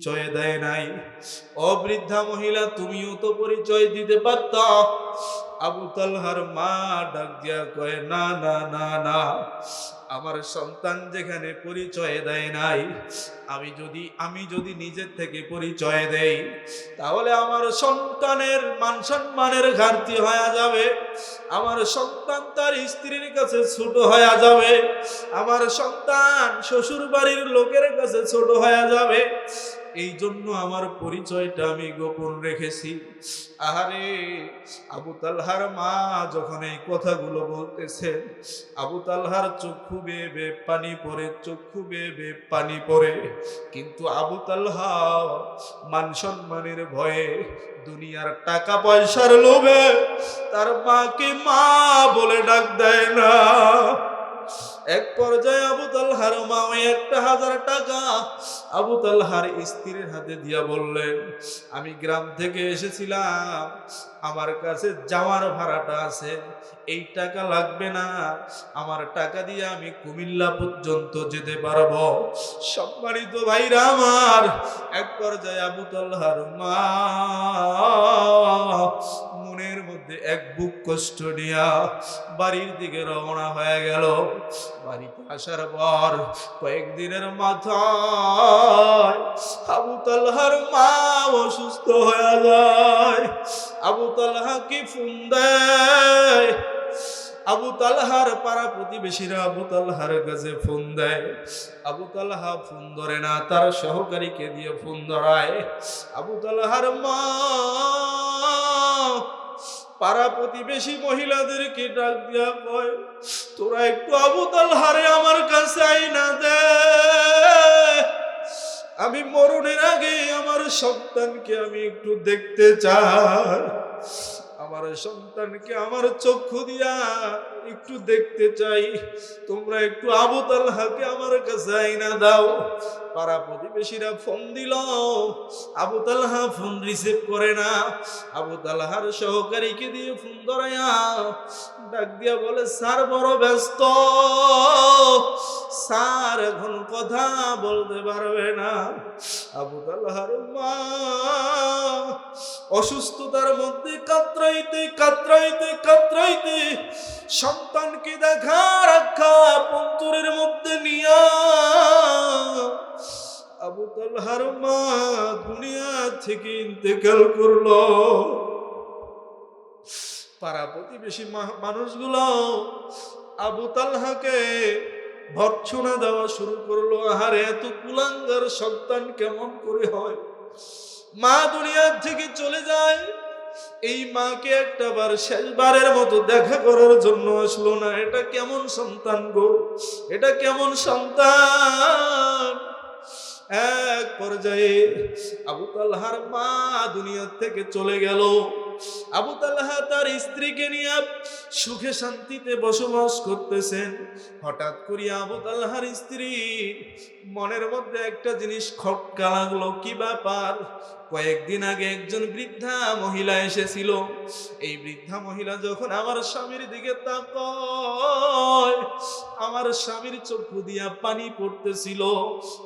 পরিচয় দেয় নাই। ও বৃদ্ধা মহিলা, তুমিও তো পরিচয় দিতে পারত। আবু তালহার মা ডাক দিয়া কয়, না না না না, আমার সন্তান যেখানে পরিচয় দেয় নাই, আমি যদি নিজের থেকে পরিচয় দেই, তাহলে আমার সন্তানের মান সম্মানের ঘাটতি হয়ে যাবে, আমার সন্তান তার স্ত্রীর কাছে ছোট হয়ে যাবে, আমার সন্তান শ্বশুর বাড়ির লোকের কাছে ছোট হয়ে যাবে। এই জন্য আমার পরিচয়টা আমি গোপন রেখেছি। আহারে, আবু তালহার মা যখন এই কথাগুলো বলতেছে, আবু তালহার চক্ষু বেয়ে বেয়ে পানি পড়ে, চক্ষু বেয়ে বেয়ে পানি পড়ে। কিন্তু আবু তালহা মান সম্মানের ভয়ে, দুনিয়ার টাকা পয়সার লোভে তার মাকে মা বলে ডাক দেয় না। এক পর্যায়ে আবু তালহার মা ওই 1000 টাকা আবু তালহার স্ত্রীর হাতে দিয়া বললেন, আমি গ্রাম থেকে এসেছিলাম, আমার কাছে যাওয়ার ভাড়াটা আছে, এই টাকা লাগবে না, আমার টাকা দিয়ে আমি কুমিল্লা পর্যন্ত যেতে পারবো। সম্মানিত ভাইরা আমার, এক পর্যায়ে আবু তালহার মা মনের মধ্যে এক বুক কষ্ট নিয়া বাড়ির দিকে রওনা হয়ে গেল। বাড়িতে আসার পর কয়েকদিনের মাথায় আবু তালহার মা অসুস্থ হয়ে যায়। আবু তালহা কি ফোন দেয়, আবু তালহার পাড়া প্রতিবেশীরা আবু তালহার কাছে ফোন দেয়। আবু তালহা ফোন ধরে না, তার সহকারীকে দিয়ে ফোন ধরায়। আবু তালহার মা পাড়া প্রতিবেশী মহিলাদেরকে ডাক দিয়া কয়, তোরা একটু আবু তালহারে আমার কাছে আইনা দে, আমি মরণের আগে আমার সন্তানকে আমি একটু দেখতে চাই, আমার সন্তানকে আমার চক্ষু দিয়া একটু দেখতে চাই, তোমরা একটু আবু তালহাকে আমার কাছে আইনা দাও। পাড়া প্রতিবেশীরা ফোন দিল, আবু তালহা ফোন রিসিভ করে না। আবু তালহার সহকারীকে দিয়ে ফোন ধরাইয়া ডাক দিয়া বলে, স্যার বড় ব্যস্ত, স্যার এখন কথা বলতে পারবে না। আবু তালহার মা অসুস্থতার মধ্যে কাতরাইতে কাতরাইতে কাতরাইতে সন্তানকে দেখার আখ্যা অন্তরের মধ্যে নিয়া আবু তালহার মা দুনিয়া থেকে ইন্তেকাল করলো। পাড়া প্রতিবেশী মানুষগুলো আবু তালহাকে ভর্ৎসনা দেওয়া শুরু করলো, আহারে এত কুলাঙ্গার সন্তান কেমন করে হয়, মা দুনিয়ার থেকে চলে যায়, এই মাকে একটাবার শেষবারের মতো দেখা করার জন্য আসলো না, এটা কেমন সন্তান গো, এটা কেমন সন্তান। এক পর্যায়ে আবু তালহার মা দুনিয়া থেকে চলে গেল। আবু তালহা তার স্ত্রীকে নিয়ে সুখে শান্তিতে বসবাস করতেছেন। হঠাৎ করে আবু তালহার স্ত্রী মনের মধ্যে একটা জিনিস খটকা লাগলো, কি ব্যাপার, কয়েকদিন আগে একজন বৃদ্ধা মহিলা এসেছিল, এই বৃদ্ধা মহিলা যখন আমার স্বামীর দিকে তাকায়, আমার স্বামীর চক্ষু দিয়া পানি পড়তেছিল,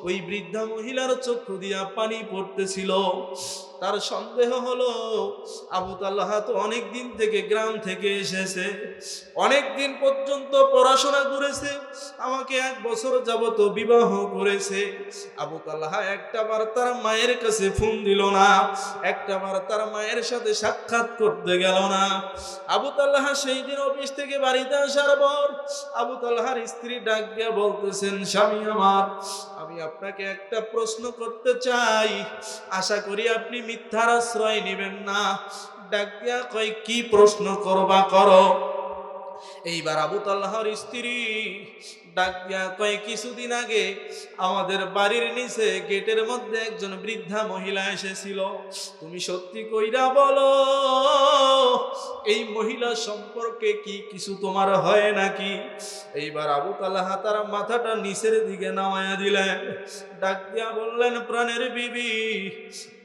ওই বৃদ্ধা মহিলার চক্ষু দিয়া পানি পড়তেছিল। তার সন্দেহ হলো, আবু তালহা তো অনেক দিন থেকে গ্রাম থেকে এসেছে, অনেক দিন পর্যন্ত পড়াশোনা করেছে, আমাকে 1 বছর যাবত বিবাহ করেছে। আবু তালহা একটাবার তার মায়ের কাছে ফোন দিল না, একটাবার তার মায়ের সাথে সাক্ষাৎ করতে গেল না। আবু তালহা সেই দিন অফিস থেকে বাড়িতে আসার পর আবু তালহার স্ত্রী ডাক দিয়া বলতেছেন, স্বামী আমার, আমি আপনাকে একটা প্রশ্ন করতে চাই, আশা করি আপনি মিথ্যার আশ্রয় নেবেন না। ডাক দিয়া কয়, কি প্রশ্ন করবা করো। এইবার আবু তালহার স্ত্রী ডাক দিয়া কয়, কিছুদিন আগে আমাদের বাড়ির নিচে গেটের মধ্যে একজন বৃদ্ধা মহিলা এসেছিল, তুমি সত্যি কইরা বলো, এই মহিলা সম্পর্কে কি কিছু তোমার হয় নাকি। এইবার আবু তালহা তার মাথাটা নিচের দিকে নামায়া দিলেন, ডাক দিয়া বললেন, প্রাণের বিবি,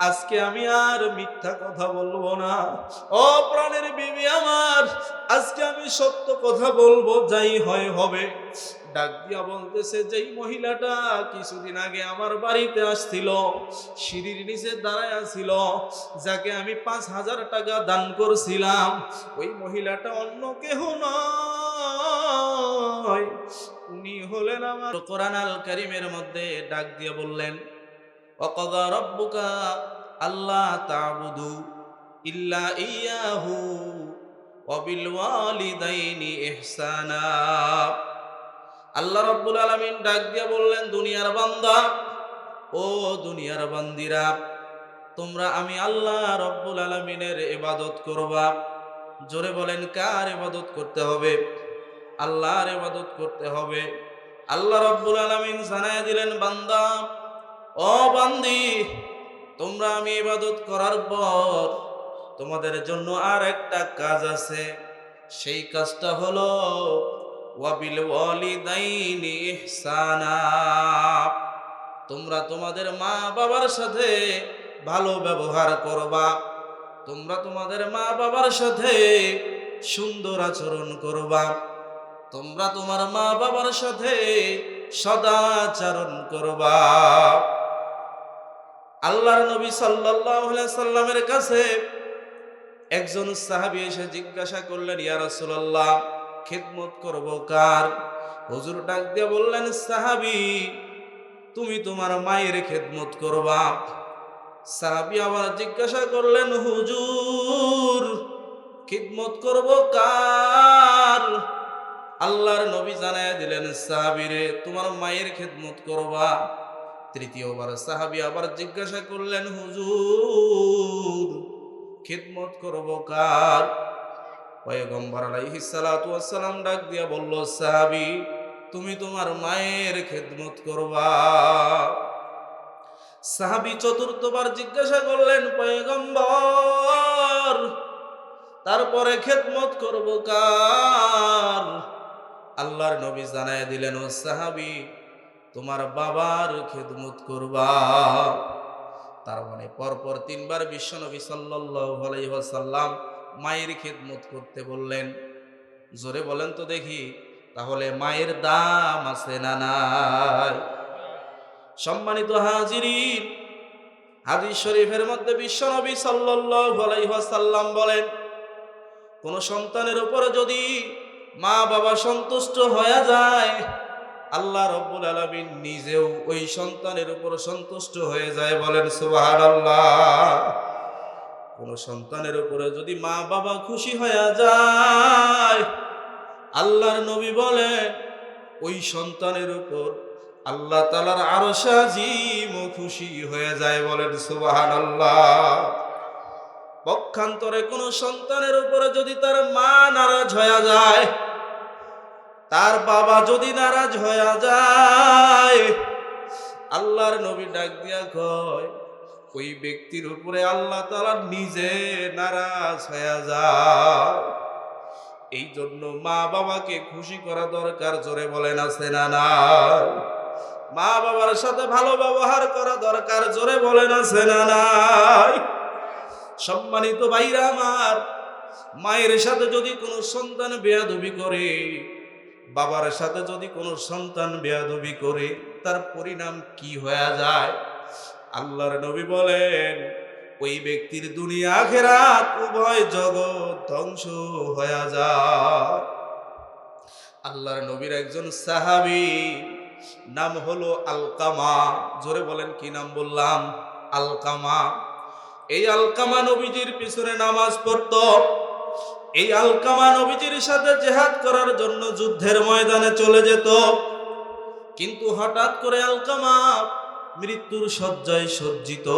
আজকে আমি আর মিথ্যা কথা বলবো না, ও প্রাণের বিবি আমার, আজকে আমি সত্য কথা বলবো, যাই হয় হবে। ডাক দিয়া বলতেছে, যেই মহিলাটা কিছুদিন আগে আমার বাড়িতে আসছিল, সিঁড়ির নিচে দাঁড়ায় ছিল, যাকে আমি 5,000 টাকা দান করছিলাম, ওই মহিলাটা অন্য কেহ নয়, উনি হলেন আমার। কোরআন আল কারীমের মধ্যে ডাক দিয়ে বললেন, ওয়াকাযা রাব্বুকা আল্লা তা'বুদু ইল্লা ইয়াহু ওয়া বিল ওয়ালিদাইনি ইহসানা। আল্লাহ রাব্বুল আলামিন ডাক দিয়ে বললেন, দুনিয়ার বান্দা, ও দুনিয়ার বান্দিরা, তোমরা আমি আল্লাহ রাব্বুল আলামিনের ইবাদত করবা। জোরে বলেন, কার ইবাদত করতে হবে? আল্লাহর ইবাদত করতে হবে। আল্লাহ রাব্বুল আলামিন জানায় দিলেন, বান্দা, ও বান্দি, তোমরা আমি ইবাদত করার পর তোমাদের জন্য আর একটা কাজ আছে। সেই কাজটা হলো ওয়াবিল ওয়ালিদাইনি ইহসানা। তোমরা তোমাদের মা বাবার সাথে ভালো ব্যবহার করবা। তোমরা তোমাদের মা বাবার সাথে সুন্দর আচরণ করবা। তোমরা তোমার মা বাবার সাথে সদাচরণ করবা। আল্লাহর নবী সাল্লাল্লাহু আলাইহি সাল্লামের কাছে একজন সাহাবী এসে জিজ্ঞাসা করলেন, ইয়া রাসূলুল্লাহ, খিদমত করব কার? হুজুর ডাক দিয়ে বললেন, সাহাবী, তুমি তোমার মায়ের খিদমত করবা। সাহাবী আবার জিজ্ঞাসা করলেন, হুজুর, খিদমত করব কার? আল্লাহর নবী জানায় দিলেন, সাহাবীরে, তোমার মায়ের খিদমত করবা। তৃতীয়বার সাহাবী আবার জিজ্ঞাসা করলেন, হুজুর, খিদমত করব কার? পয়গম্বর আলাইহিস সালাতু ওয়াস সালাম ডাক দিয়া বলল, সাহাবী, তুমি তোমার মায়ের খিদমত করবা। সাহাবী চতুর্থবার জিজ্ঞাসা করলেন, পয়গম্বর, তারপরে খিদমত করব কার? আল্লাহর নবী জানায় দিলেন, ও সাহাবী, তোমার বাবার খিদমত করবা। তার মানে পরপর 3 বার বিশ্বনবী সাল্লাল্লাহু আলাইহি ওয়াসাল্লাম মায়ের খিদমত করতে বললেন। জোরে বলেন তো দেখি, তাহলে মায়ের দাম আছে না নাই? সম্মানিত হাজিরিন, হাদিস শরীফের মধ্যে বিশ্বনবী সাল্লাল্লাহু আলাইহি ওয়াসাল্লাম বলেন, কোন সন্তানের উপরে যদি মা বাবা সন্তুষ্ট হয়ে যায়, আল্লাহ রাব্বুল আলামিন নিজেও ওই সন্তানের উপর সন্তুষ্ট হয়ে যায়। বলেন সুবহানাল্লাহ। কোন সন্তানের উপরে যদি মা বাবা খুশি হয়ে যায়, আল্লাহর নবী বলেন, ওই সন্তানের উপর আল্লাহ তাআলার আরশ আজিম খুশি হয়ে যায়। বলেন সুবহানাল্লাহ। পক্ষান্তরে কোন সন্তানের উপরে যদি তার মা নারাজ হয়ে যায়, তার বাবা যদি নারাজ হয়ে যায়, আল্লাহর নবী ডাক দিয়া কয়, ওই ব্যক্তির উপরে আল্লাহ তাআলা নিজে নারাজ হয়ে যায়। এই জন্য মা বাবাকে খুশি করা দরকার। জোরে বলেন, আছে না নাই? মা বাবার সাথে ভালো ব্যবহার করা দরকার। জোরে বলেন, আছে না নাই? সম্মানিত ভাইরা আমার, মায়ের সাথে যদি কোনো সন্তান বেয়াদবি করে, বাবার সাথে যদি কোনো সন্তান বেয়াদবি করে, তার পরিণাম কি হয়ে যায়? আল্লাহর নবী বলেন, ওই ব্যক্তির দুনিয়া আখিরাত উভয় জগৎ ধ্বংস হয়ে যায়। আল্লাহর নবীর একজন সাহাবী, নাম হলো আলকামা। জোরে বলেন, কি নাম বললাম? আলকামা। এই আলকামা নবীজির পিছনে নামাজ পড়তো। এই আলকামা নবীজির সাথে জিহাদ করার জন্য যুদ্ধের ময়দানে চলে যেত। কিন্তু হঠাৎ করে আলকামা মৃত্যুর শয্যায় সজ্জিত।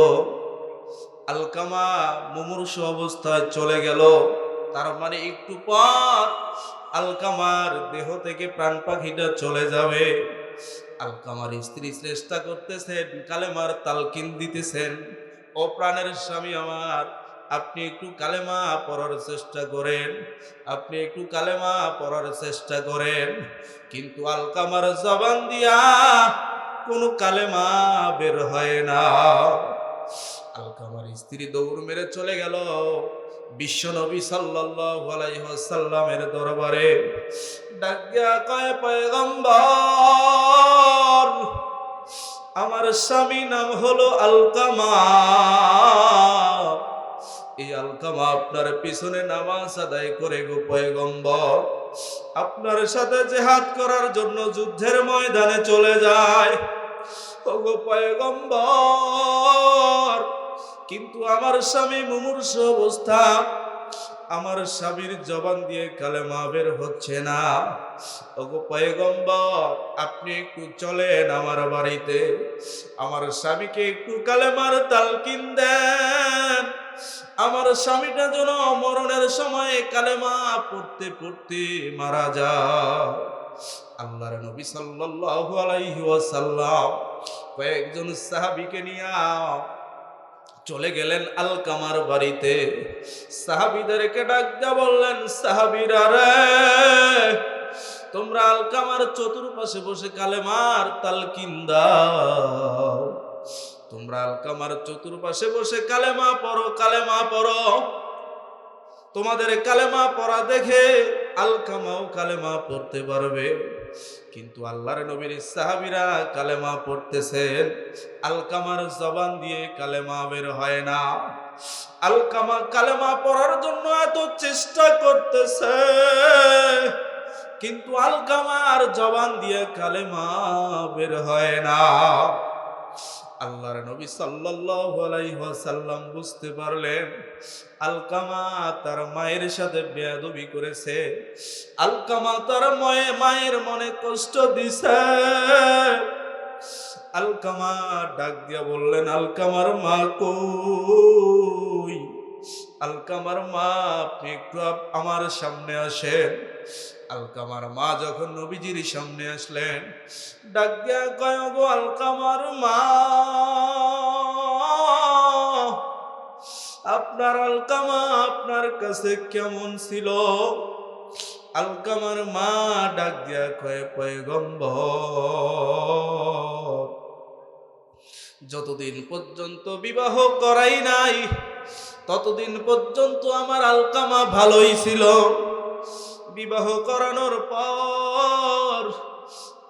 আলকামা মুমূর্ষু অবস্থায় চলে গেল। তার মানে একটু পর আলকামার দেহ থেকে প্রাণ পাখিটা চলে যাবে। আলকামার স্ত্রী চেষ্টা করতেছেন, কালেমার তালকিন দিতেছেন, ও প্রাণের স্বামী আমার, আপনি একটু কালেমা পড়ার চেষ্টা করেন, আপনি একটু কালেমা পড়ার চেষ্টা করেন। কিন্তু আলকামার জবান দিয়া কোনো কালেমা বের হয় না। আলকামার স্ত্রী দৌড় মেরে চলে গেল। বিশ্বনবী সাল্লাল্লাহু আলাইহি ওয়াসাল্লামের দরবারে ডাক দিয়া কয়, পয়গম্বর, আমার স্বামী নাম হলো আলকামা। এই আলকামা আপনার পিছনে নামাজ আদায় করে গো পয়গম্বর, আপনার সাথে জিহাদ করার জন্য যুদ্ধের ময়দানে চলে যায় ওগো পয়গম্বর। কিন্তু আমার স্বামী মুমূর্ষু অবস্থা, আমার স্বামীর জবান দিয়ে কালেমা বের হচ্ছে না। ওগো পয়গম্বর, আপনি একটু চলেন আমার বাড়িতে, আমার স্বামীকে একটু কালেমার তালকিন দেন। আমার স্বামীটা যেন মরণের সময় কালেমা পড়তে পড়তে মারা যায়। আল্লাহর নবী সাল্লাল্লাহু আলাইহি ওয়াসাল্লাম কয়েকজন সাহাবীকে নিয়ে চলে গেলেন আলকামার বাড়িতে। সাহাবীদেরকে ডাক দিয়ে বললেন, সাহাবীরা রে, তোমরা আলকামার চতুর্পাশে বসে কালেমার তালকিন দাও। তোমরা আলকামার চতুর্পাশে বসে কালেমা পড়ো, কালেমা পড়ো। তোমাদের কালেমা পড়া দেখে আলকামাও কালেমা পড়তে পারবে। কিন্তু আল্লাহর নবীর সাহাবীরা কালেমা পড়তেছেন, আলকামার জবান দিয়ে কালেমা বের হয় না। আলকামা কালেমা পড়ার জন্য এত চেষ্টা করতেছে, কিন্তু আলকামার জবান দিয়ে কালেমা বের হয় না। আল্লাহর নবী সাল্লাল্লাহু আলাইহি ওয়াসাল্লাম বুঝতে পারলেন আলকামা তার মায়ের সাথে বেয়াদবি করেছে, আলকামা তার মায়ের মনে কষ্ট দিছে। আলকামা ডাক দিয়া বললেন, আলকামার মা কই? আলকামার মা, আপনি একটু আমার সামনে আসেন। আলকামার মা যখন নবীজির সামনে আসলেন, ডাক দিয়া কয়, গো আলকামার মা, আপনার আলকামা আপনার কাছে কেমন ছিল? আলকামার মা ডাক দিয়া কয়, পয়গম্বর, যতদিন পর্যন্ত বিবাহ করাই নাই ততদিন পর্যন্ত আমার আলকামা ভালোই ছিল। বিবাহ করানোর পর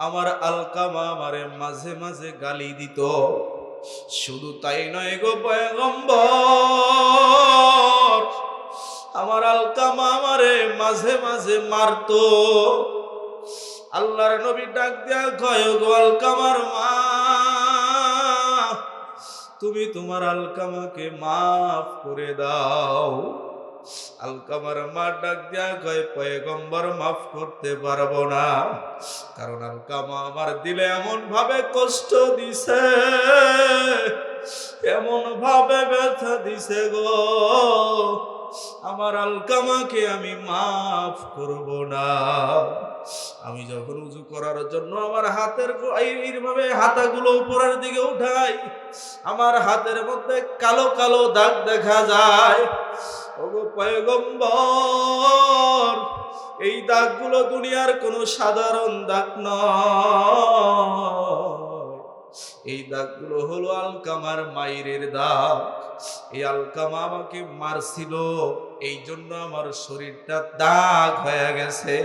আমার আলকামা আমারে মাঝে মাঝে গালি দিত। শুধু তাই নয় গো পয়গম্বর, আমার আলকামা আমারে মাঝে মাঝে মারতো। আল্লাহর নবী ডাক দিয়া কয়, গো আলকামার মা, তুমি তোমার আলকামাকে মাফ করে দাও। আলকামার মা ডাক দিয়া কয়, পয়গম্বর, মাফ করতে পারবো না, কারণ আলকামা আমার দিলে এমন ভাবে কষ্ট দিছে, এমন ভাবে ব্যথা দিছে গো, আমার আলকামাকে আমি মাফ করব না। আমি যখন উজু করার জন্য আমার হাতের এইভাবে হাতাগুলো উপরের দিকে উঠাই, আমার হাতের মধ্যে কালো কালো দাগ দেখা যায়। ওগো পয়গম্বর, এই দাগগুলো দুনিয়ার কোনো সাধারণ দাগ নয়, এই দাগগুলো হলো আলকামার মায়ের দাগ। এই আলকামা আমাকে মারছিল, এই জন্য আমার শরীরটা দাগ হয়ে গেছে।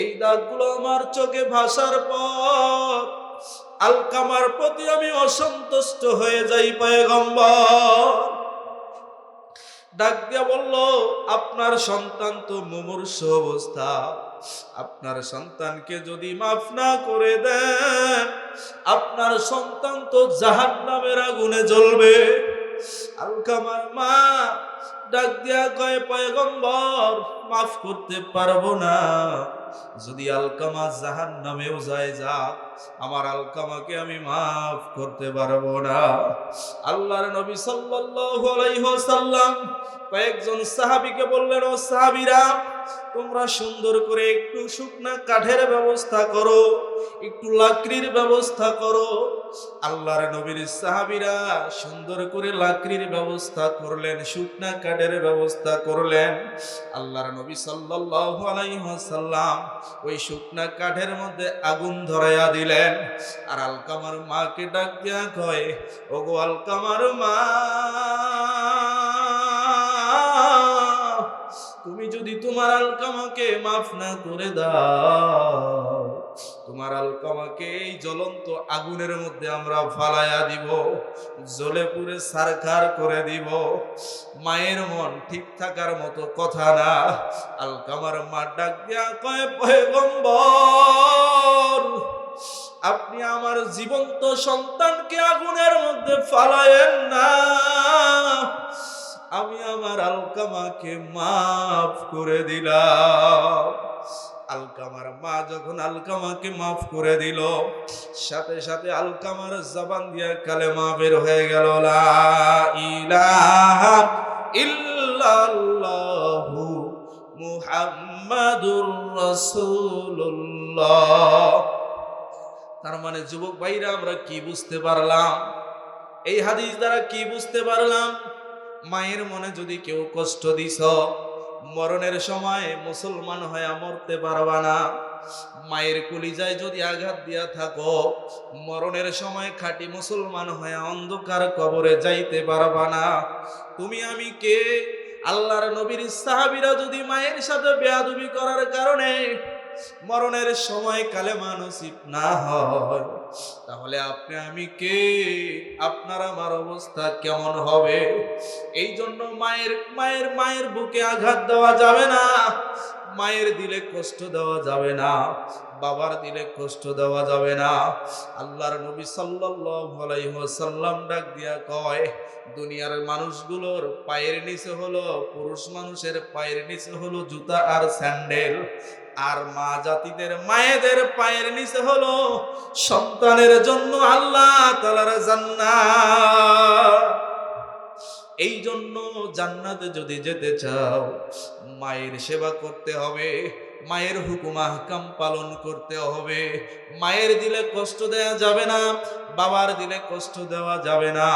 এই দাগগুলো আমার চোখে ভাসার পর আলকামার প্রতি আমি অসন্তুষ্ট হয়ে যাই। পয়গম্বর ডাক দিয়া বলল, আপনার সন্তান তো মুমূর্ষু অবস্থা, আপনার সন্তানকে যদি মাফ না করে দেন, আপনার সন্তান তো জাহান্নামের আগুনে জ্বলবে। আলকামার মা ডাক দিয়া কয়, পয়গম্বর, মাফ করতে পারবো না। যদি আলকামা জাহান্নামেও যায় যাক, আমার আলকামাকে আমি মাফ করতে পারবো না। আল্লাহর নবী সাল্লাল্লাহু আলাইহি ওয়াসাল্লাম কয়েকজন সাহাবীকে বললেন, ও সাহাবীরা, তোমরা সুন্দর করে একটু শুকনা কাঠের ব্যবস্থা করো, একটু লাকড়ির ব্যবস্থা করো। আল্লাহর নবীর সাহাবীরা সুন্দর করে লাকড়ির ব্যবস্থা করলেন, শুকনা কাঠের ব্যবস্থা করলেন। আল্লাহর নবী সাল্লাল্লাহু আলাইহি ওয়াসাল্লাম ওই শুকনা কাঠের মধ্যে আগুন ধরাইয়া দিলেন। আর আলকামার মাকে ডাক দিয়া কয়, ওগো আলকামার মা, তোমার আলকামাকে মাফ না করে দাও, তোমার আলকামাকে এই জ্বলন্ত আগুনের মধ্যে আমরা ফালাইয়া দিব, জ্বলে পুড়ে ছারখার করে দিব। মায়ের মন ঠিক থাকার মতো কথা না। আলকামার মা ডাক দিয়া কয়, পয়গম্বর, আপনি আমার জীবন্ত সন্তানকে আগুনের মধ্যে ফালায়েন না, আমি আমার আলকামাকে মাফ করে দিলাম। আলকামার মা যখন আলকামাকে মাফ করে দিল, সাথে সাথে আলকামার জবান দিয়া কালেমা বের হয়ে গেল, লা ইলাহা ইল্লাল্লাহু মুহাম্মাদুর রাসূলুল্লাহ। তার মানে যুবক ভাইরা, আমরা কি বুঝতে পারলাম? এই হাদিস দ্বারা কি বুঝতে পারলাম? মায়ের মনে যদি কেউ কষ্ট দিছ, মরণের সময় মুসলমান হয়ে মরতে পারবা না। মায়ের কলিজায় যদি আঘাত দিয়া থাকো, মরণের সময় খাঁটি মুসলমান হয়ে অন্ধকার কবরে যাইতে পারবা না। তুমি আমি কে? আল্লাহর নবীর সাহাবীরা যদি মায়ের সাথে বেয়াদবি করার কারণে মরণের সময় কালেমা নসিব না হয়, তাহলে আপনি আমি কে? আপনার আমার অবস্থা কেমন হবে? এই জন্য মায়ের বুকে আঘাত দেওয়া যাবে না, মায়ের দিলে কষ্ট দেওয়া যাবে না, বাবার দিলে কষ্ট দেওয়া যাবে না। আল্লাহর নবী সাল্লাল্লাহু আলাইহি ওয়াসাল্লাম ডাক দিয়া কয়, দুনিয়ার মানুষগুলোর পায়ের নিচে হলো, পুরুষ মানুষের পায়ের নিচে হলো জুতা আর স্যান্ডেল, আর মা জাতিদের মায়েদের পায়ের নিচে হলো সন্তানের জন্য আল্লাহ তাআলার জান্নাত। এই জন্য জান্নাতে যদি যেতে চাও, মায়ের সেবা করতে হবে, মায়ের হুকুম আহকাম পালন করতে হবে। মায়ের দিলে কষ্ট দেওয়া যাবে না, বাবার দিলে কষ্ট দেওয়া যাবে না।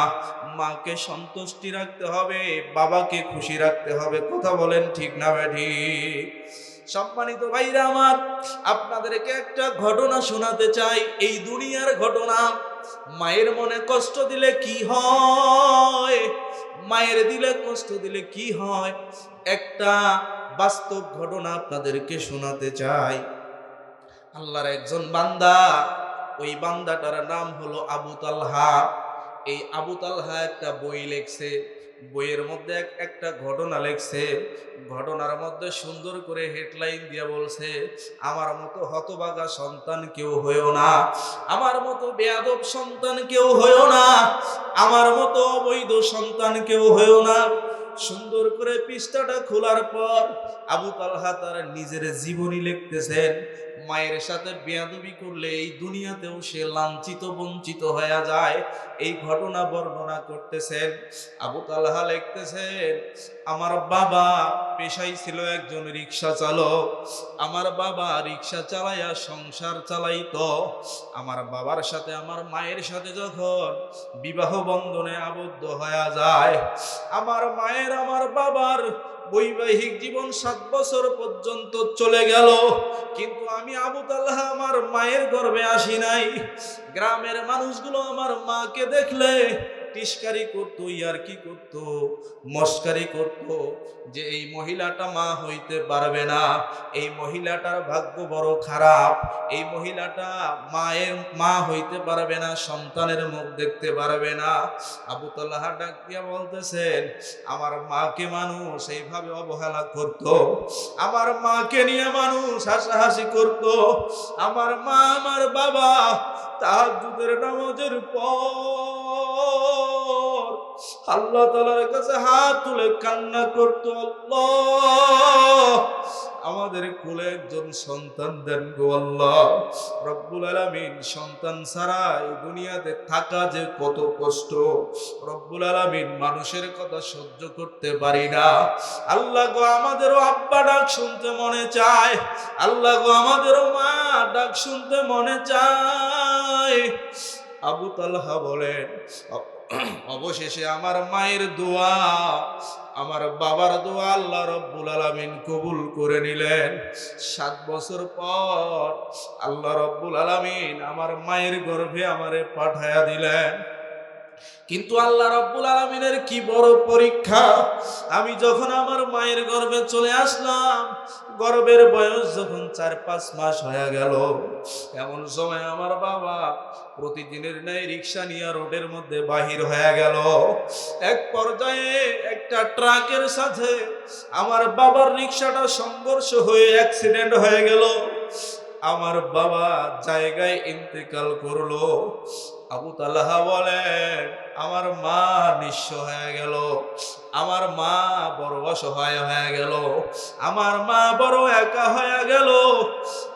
মাকে সন্তুষ্টি রাখতে হবে, বাবাকে খুশি রাখতে হবে। কথা বলেন ঠিক না ঠিক? সম্মানিত ভাইরা আমার, আপনাদেরকে একটা ঘটনা শোনাতে চাই, এই দুনিয়ার ঘটনা। মায়ের মনে কষ্ট দিলে কি হয়, মায়ের দিলে কষ্ট দিলে কি হয়, একটা বাস্তব ঘটনা আপনাদেরকে শোনাতে চাই। আল্লাহর একজন বান্দা, ওই বান্দাটার নাম হলো আবু তালহা। এই আবু তালহা একটা বই লেখছে, বইয়ের মধ্যে একটা ঘটনা লেখছে। ঘটনার মধ্যে সুন্দর করে হেডলাইন দিয়ে বলছে, আমার মতো হতভাগা সন্তান কেউ হইও না, আমার মতো বেয়াদব সন্তান কেউ হইও না, আমার মতো অবৈধ সন্তান কেউ হইও না। সুন্দর করে পৃষ্ঠাটা খোলার পর আবু তালহা তার নিজের জীবনী লিখতেছেন। মায়ের সাথে বেয়াদবি করলে এই দুনিয়াতেও সে লাঞ্ছিত বঞ্চিত হয়ে যায়, এই ঘটনা বর্ণনা করতেছেন। আবু তালহা লিখতেছেন, আমার বাবা পেশায় ছিল একজন রিক্সা চালক। আমার বাবা রিক্সা চালাইয়া সংসার চালাইতো। আমার বাবার সাথে আমার মায়ের সাথে যখন বিবাহ বন্ধনে আবদ্ধ হয়ে যায়, আমার মায়ের আমার বাবার বৈবাহিক জীবন 7 বছর পর্যন্ত চলে গেল, কিন্তু আমি আবু তালহা আমার মায়ের গর্ভে আসি নাই। গ্রামের মানুষগুলো আমার মাকে দেখলে টিস্কারি করতো, ইয়ারকি করতো, মস্কারি করতো যে এই মহিলাটা মা হইতে পারবে না, এই মহিলাটার ভাগ্য বড় খারাপ, এই মহিলাটা মা হইতে পারবে না, সন্তানের মুখ দেখতে পারবে না। আবু তালহা ডাক দিয়া বলতেছেন, আমার মাকে মানুষ এইভাবে অবহেলা করত, আমার মাকে নিয়ে মানুষ হাসাহাসি করত। আমার মা আমার বাবা তাহাজ্জুদের নামাজের পর আল্লাহ তাআলার কাছে হাত তুলে কান্না করত, আল্লাহ আমাদের কোলে একজন সন্তান দেন গো আল্লাহ। রব্বুল আলামিন, সন্তান ছাড়া এই দুনিয়াতে থাকা যে কত কষ্ট, রব্বুল আলামিন মানুষের কথা সহ্য করতে পারি না। আল্লাহ গো, আমাদেরও আব্বা ডাক শুনতে মনে চায়, আল্লাহ গো আমাদেরও মা ডাক শুনতে মনে চায়। আবু তালহা বলেন, অবশেষে আমার মায়ের দোয়া, আমার বাবার দোয়া আল্লাহ রব্বুল আলামিন কবুল করে নিলেন। 7 বছর পর আল্লাহ রব্বুল আলামিন আমার মায়ের গর্ভে আমারে পাঠায়া দিলেন। কিন্তু আল্লাহ রাব্বুল আলামিনের কি বড় পরীক্ষা। আমি যখন আমার মায়ের গর্ভে চলে আসলাম, গর্ভের বয়স যখন 4-5 মাস হয়ে গেল, এমন সময় আমার বাবা প্রতিদিনের ন্যায় রিক্সা নিয়ে রোডের মধ্যে বাহির হয়ে গেল। এক পর্যায়ে একটা ট্রাকের সাথে আমার বাবার রিক্সাটা সংঘর্ষ হয়ে অ্যাক্সিডেন্ট হয়ে গেল। আমার বাবা জায়গায় ইন্তেকাল করলো। আবু তালহা বলেন, আমার মা নিঃস্ব হয়ে গেল, আমার মা বড় অসহায় হয়ে গেল, আমার মা বড় একা হয়ে গেল।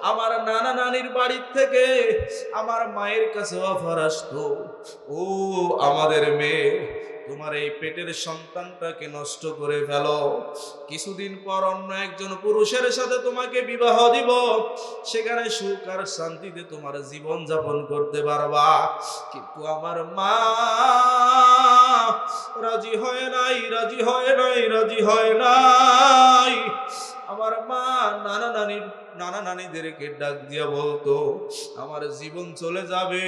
আমার নানা নানির বাড়ির থেকে আমার মায়ের কাছে অফার আসতো, ও আমাদের মেয়ে, তোমার এই পেটের সন্তানটাকে নষ্ট করে ফেলো, কিছুদিন পর অন্য একজন পুরুষের সাথে তোমাকে বিবাহ দিব, সেখানে সুখ আর শান্তিতে তোমার জীবন যাপন করতে পারবা। কিন্তু আমার মা রাজি হয় নাই, রাজি হয় নাই, রাজি হয় নাই। আমার মা নানা নানিদেরকে ডাক দিয়া বলতো, আমার জীবন চলে যাবে,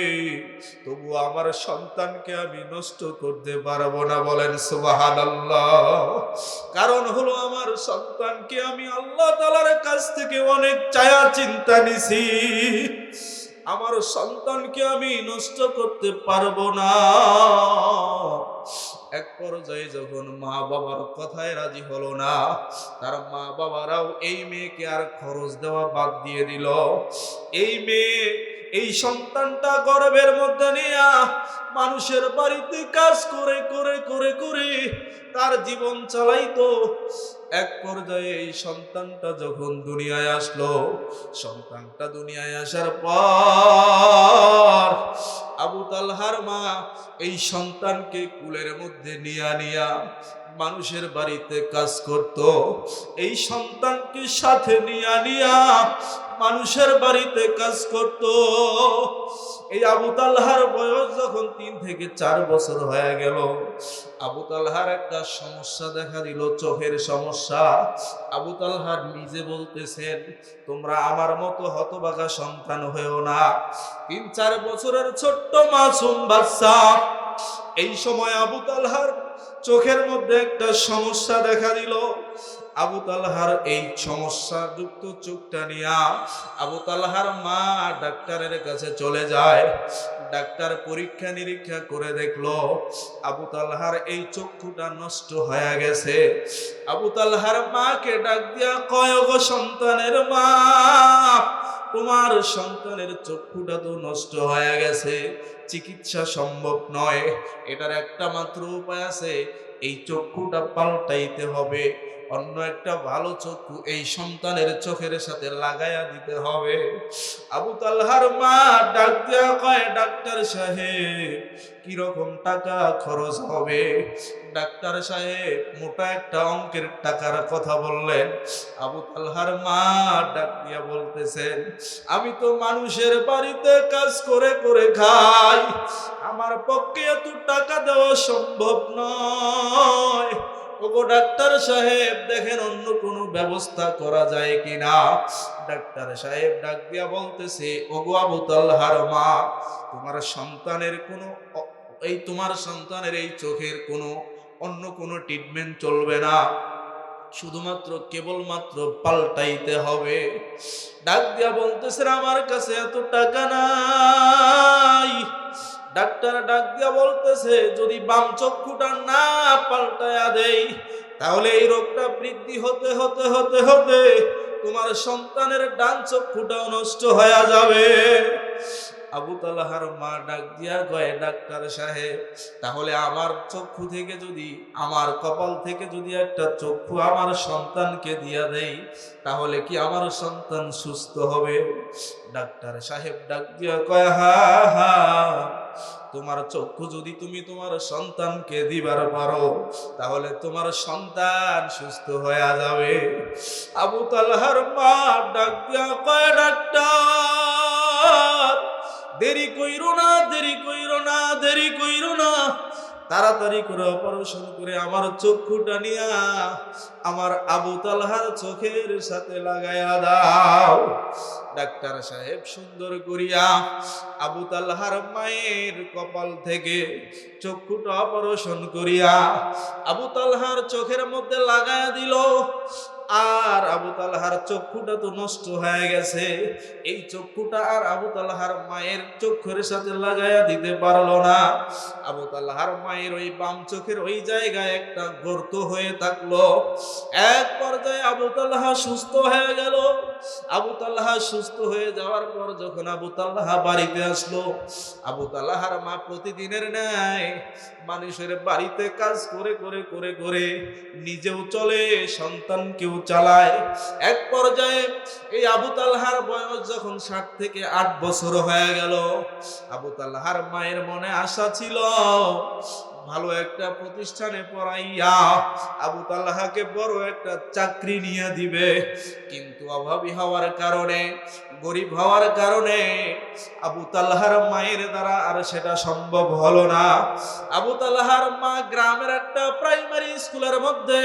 তবু আমার সন্তানকে আমি নষ্ট করতে পারবো না। বলেন সুবহানাল্লাহ। কারণ হলো আমার সন্তানকে আমি আল্লাহ তাআলার কাছ থেকে অনেক চায়া চিন্তা নিছি, আমার সন্তানকে আমি নষ্ট করতে পারবো না। এক পর্যায়ে যখন মা বাবার কথায় রাজি হলো না, তার মা বাবারাও এই মেয়েকে আর খরচ দেওয়া বাদ দিয়ে দিল। এই মেয়ে এই সন্তানটা গর্ভের মধ্যে নিয়ে মানুষের বাড়িতে কাজ করে করে করে করে তার জীবন চালাইতো। এক পর্যায়ে এই সন্তানটা যখন দুনিয়ায় আসলো, সন্তানটা দুনিয়ায় আসার পর আবু তালহার মা এই সন্তানকে কুলের মধ্যে নিয়া মানুষের বাড়িতে কাজ করত। এই সন্তানকে সাথে নিয়া মানুষের বাড়িতে কাজ করত। এই আবু তালহার বয়স যখন 3 থেকে 4 বছর হয়ে গেল, আবু তালহার একটা সমস্যা দেখা দিল, চোখের সমস্যা। আবু তালহার নিজে বলতেছেন, তোমরা আমার মতো হতভাগা সন্তান হয়েও না। 3-4 বছরের ছোট্ট মাসুম বাচ্চা। এই সময় আবু তালহার চোখের মধ্যে একটা সমস্যা দেখা দিল। আবু তালহার এই সমস্যা যুক্ত চোখটা নিয়ে আবু তালহার মা ডাক্তারের কাছে চলে যায়। ডাক্তার পরীক্ষা নিরীক্ষা করে দেখলো আবু তালহার এই চক্ষুটা নষ্ট হয়ে গেছে। আবু তালহার মাকে ডাক দিয়া কয়, গো সন্তানের মা, তোমার সন্তানের চক্ষুটা তো নষ্ট হয়ে গেছে, চিকিৎসা সম্ভব নয়, এটার একটা মাত্র উপায় আছে, এই চক্ষুটা পাল্টাইতে হবে, অন্য একটা ভালো চক্ষু এই সন্তানের চোখের সাথে লাগাইয়া দিতে হবে। আবু তালহার মা ডাক দিয়া কয়, ডাক্তার সাহেব কিরকম টাকা খরচ হবে? ডাক্তার সাহেব মোটা একটা অঙ্কের টাকার কথা বললেন। আবু তালহার মা ডাক দিয়া বলতেছেন, আমি তো মানুষের বাড়িতে কাজ করে করে খাই, আমার পক্ষে এত টাকা দেওয়া সম্ভব নয়। ওগো ডাক্তার সাহেব, দেখেন অন্য কোনো ব্যবস্থা করা যায় কিনা। ডাক্তার সাহেব ডাক দিয়া বলতেছে, ওগো আবু তালহার মা, তোমার সন্তানের এই চোখের কোনো অন্য কোনো ট্রিটমেন্ট চলবে না, শুধুমাত্র কেবলমাত্র পাল্টাইতে হবে। ডাক দিয়া বলতেছে, আমার কাছে এত টাকা নাই। ডাক্তার ডাক দিয়া বলতেছে, যদি বাম চক্ষুটা না পাল্টায়া দেই, তাহলে এই রোগটা বৃদ্ধি হতে হতে হতে হতে তোমার সন্তানের ডান চক্ষুটাও নষ্ট হয়ে যাবে। আবু তালহার মা ডাক দিয়া কয়, ডাক্তার সাহেব, তাহলে আমার চক্ষু থেকে যদি, আমার কপাল থেকে যদি একটা চক্ষু আমার সন্তানকে দিয়া দেই, তাহলে কি আমার সন্তান সুস্থ হবে? ডাক্তার সাহেব ডাক দিয়া কয়, হা হা, তোমার চক্ষু যদি তুমি তোমার সন্তানকে দিবার পারো, তাহলে তোমার সন্তান সুস্থ হয়ে যাবে। আবু তালহার মা ডাক দিয়া কয়, ডাক্তার দেরি কইরো না, দেরি কইরো না, দেরি কইরো না, তাড়াতাড়ি করে অপারেশন করে আমার চক্ষুটা নিয়া আমার আবু তালহার চোখের সাথে লাগায়া দাও। ডাক্তার সাহেব সুন্দর করিয়া আবু তালহার মায়ের কপাল থেকে চক্ষুটা অপারেশন করিয়া আবু তালহার চোখের মধ্যে লাগায়া দিল। আর আবু তালহার চক্ষুটা তো নষ্ট হয়ে গেছে, এই চক্ষুটা আর আবু তালহার মায়ের চক্ষুর সাথে লাগায়া দিতে পারলো না। আবু তালহার মায়ের ওই বাম চোখের ওই জায়গায় একটা গর্ত হয়ে থাকলো। এক পর্যায়ে আবু তালহা সুস্থ হয়ে গেল। আবু তালহা সুস্থ হয়ে যাওয়ার পর যখন আবু তালহা বাড়িতে আসলো, আবু তালহার মা প্রতিদিনের ন্যায় মানুষের বাড়িতে কাজ করে করে করে করে নিজেও চলে, সন্তানকেও চালায়। এক পর্যায়ে এই আবু তালহার বয়স যখন 60 থেকে 8 বছর হয়ে গেল, আবু তালহার মায়ের মনে আশা ছিল ভালো একটা প্রতিষ্ঠানে পড়াইয়া আবু তালহাকে বড় একটা চাকরি নিয়ে দিবে। কিন্তু অভাবী হওয়ার কারণে, গরিব হওয়ার কারণে আবু তালহার মায়ের দ্বারা আর সেটা সম্ভব হলো না। আবু তালহার মা গ্রামের একটা প্রাইমারি স্কুলের মধ্যে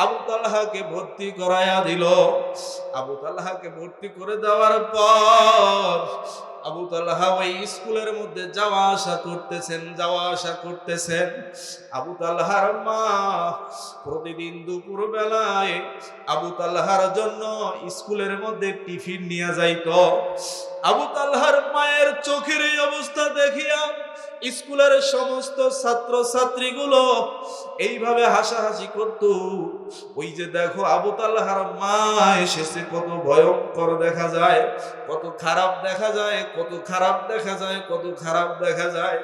আবু তালহাকে ভর্তি করাইয়া দিল। আবু তালহাকে ভর্তি করে দেওয়ার পর আবু তালহা ওই স্কুলের মধ্যে যাওয়া আসা করতেছেন। আবু তালহার মা প্রতিদিন দুপুর বেলায় আবু তালহার জন্য স্কুলের মধ্যে টিফিন নিয়ে যাইত। আবু তালহার মায়ের চোখের এই অবস্থা দেখিয়া স্কুলের সমস্ত ছাত্র ছাত্রীগুলো এইভাবে হাসাহাসি করত, ওই যে দেখো আবু তালহার মা এসেছে, কত ভয়ঙ্কর দেখা যায়, কত খারাপ দেখা যায়, কত খারাপ দেখা যায়, কত খারাপ দেখা যায়।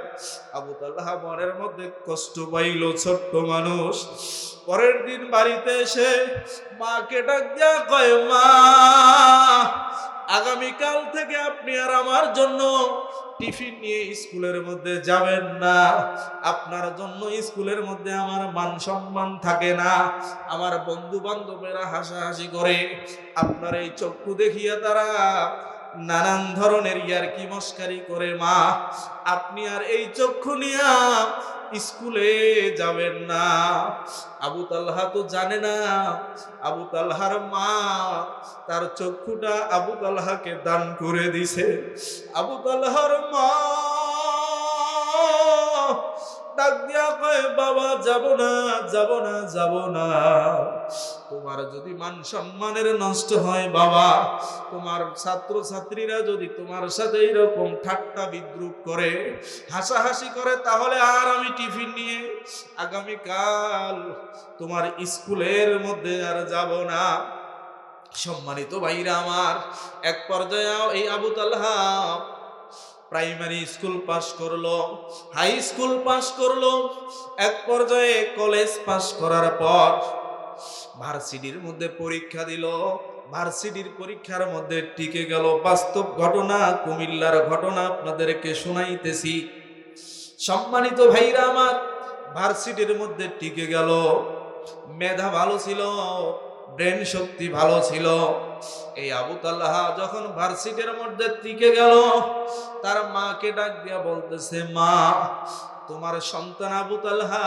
আবু তালহা মনের মধ্যে কষ্ট পাইল, ছোট্ট মানুষ। পরের দিন বাড়িতে এসে মাকে ডাক দিয়া কয়, মা আগামীকাল থেকে আপনি আর আমার জন্য টিফিন নিয়ে স্কুলের মধ্যে যাবেন না। আপনার জন্য স্কুলের মধ্যে আমার মান সম্মান থাকে না, আমার বন্ধু বান্ধবেরা হাসাহাসি করে, আপনার এই চক্ষু দেখিয়া তারা নানান ধরনের ইয়ারকি মস্কারি করে। মা আপনি আর এই চক্ষু নিয়া স্কুলে যাবেন না। আবু তালহা তো জানে না আবু তালহার মা তার চক্ষুটা আবু তালহাকে দান করে দিছে। আবু তালহার মা ডাক দিয়া কয়, বাবা যাব না, যাব না, যাব না। তোমার যদি মান সম্মানের নষ্ট হয় বাবা, তোমার ছাত্র ছাত্রীরা যদি তোমার সাথে এইরকম ঠাট্টা বিদ্রুপ করে, হাসাহাসি করে, তাহলে আর আমি টিফিন নিয়ে আগামীকাল তোমার স্কুলের মধ্যে আর যাব না। সম্মানিত ভাইরা আমার, এক পর্যায়ে এই আবু তালহা প্রাইমারি স্কুল পাস করলো, হাই স্কুল পাস করলো, এক পর্যায়ে কলেজ পাস করার পর ভার্সিটির মধ্যে পরীক্ষা দিল। ভার্সিটির পরীক্ষার মধ্যে টিকে গেল। বাস্তব ঘটনা, কুমিল্লার ঘটনা আপনাদেরকে শোনাইতেছি। সম্মানিত ভাইরা আমার, ভার্সিটির মধ্যে টিকে গেল, মেধা ভালো ছিল, ব্রেন শক্তি ভালো ছিল। এই আবু তালহা যখন ভার্সিটির মধ্যে টিকে গেল, তার মাকে ডাক দিয়া বলতেছে, মা তোমার সন্তান আবু তালহা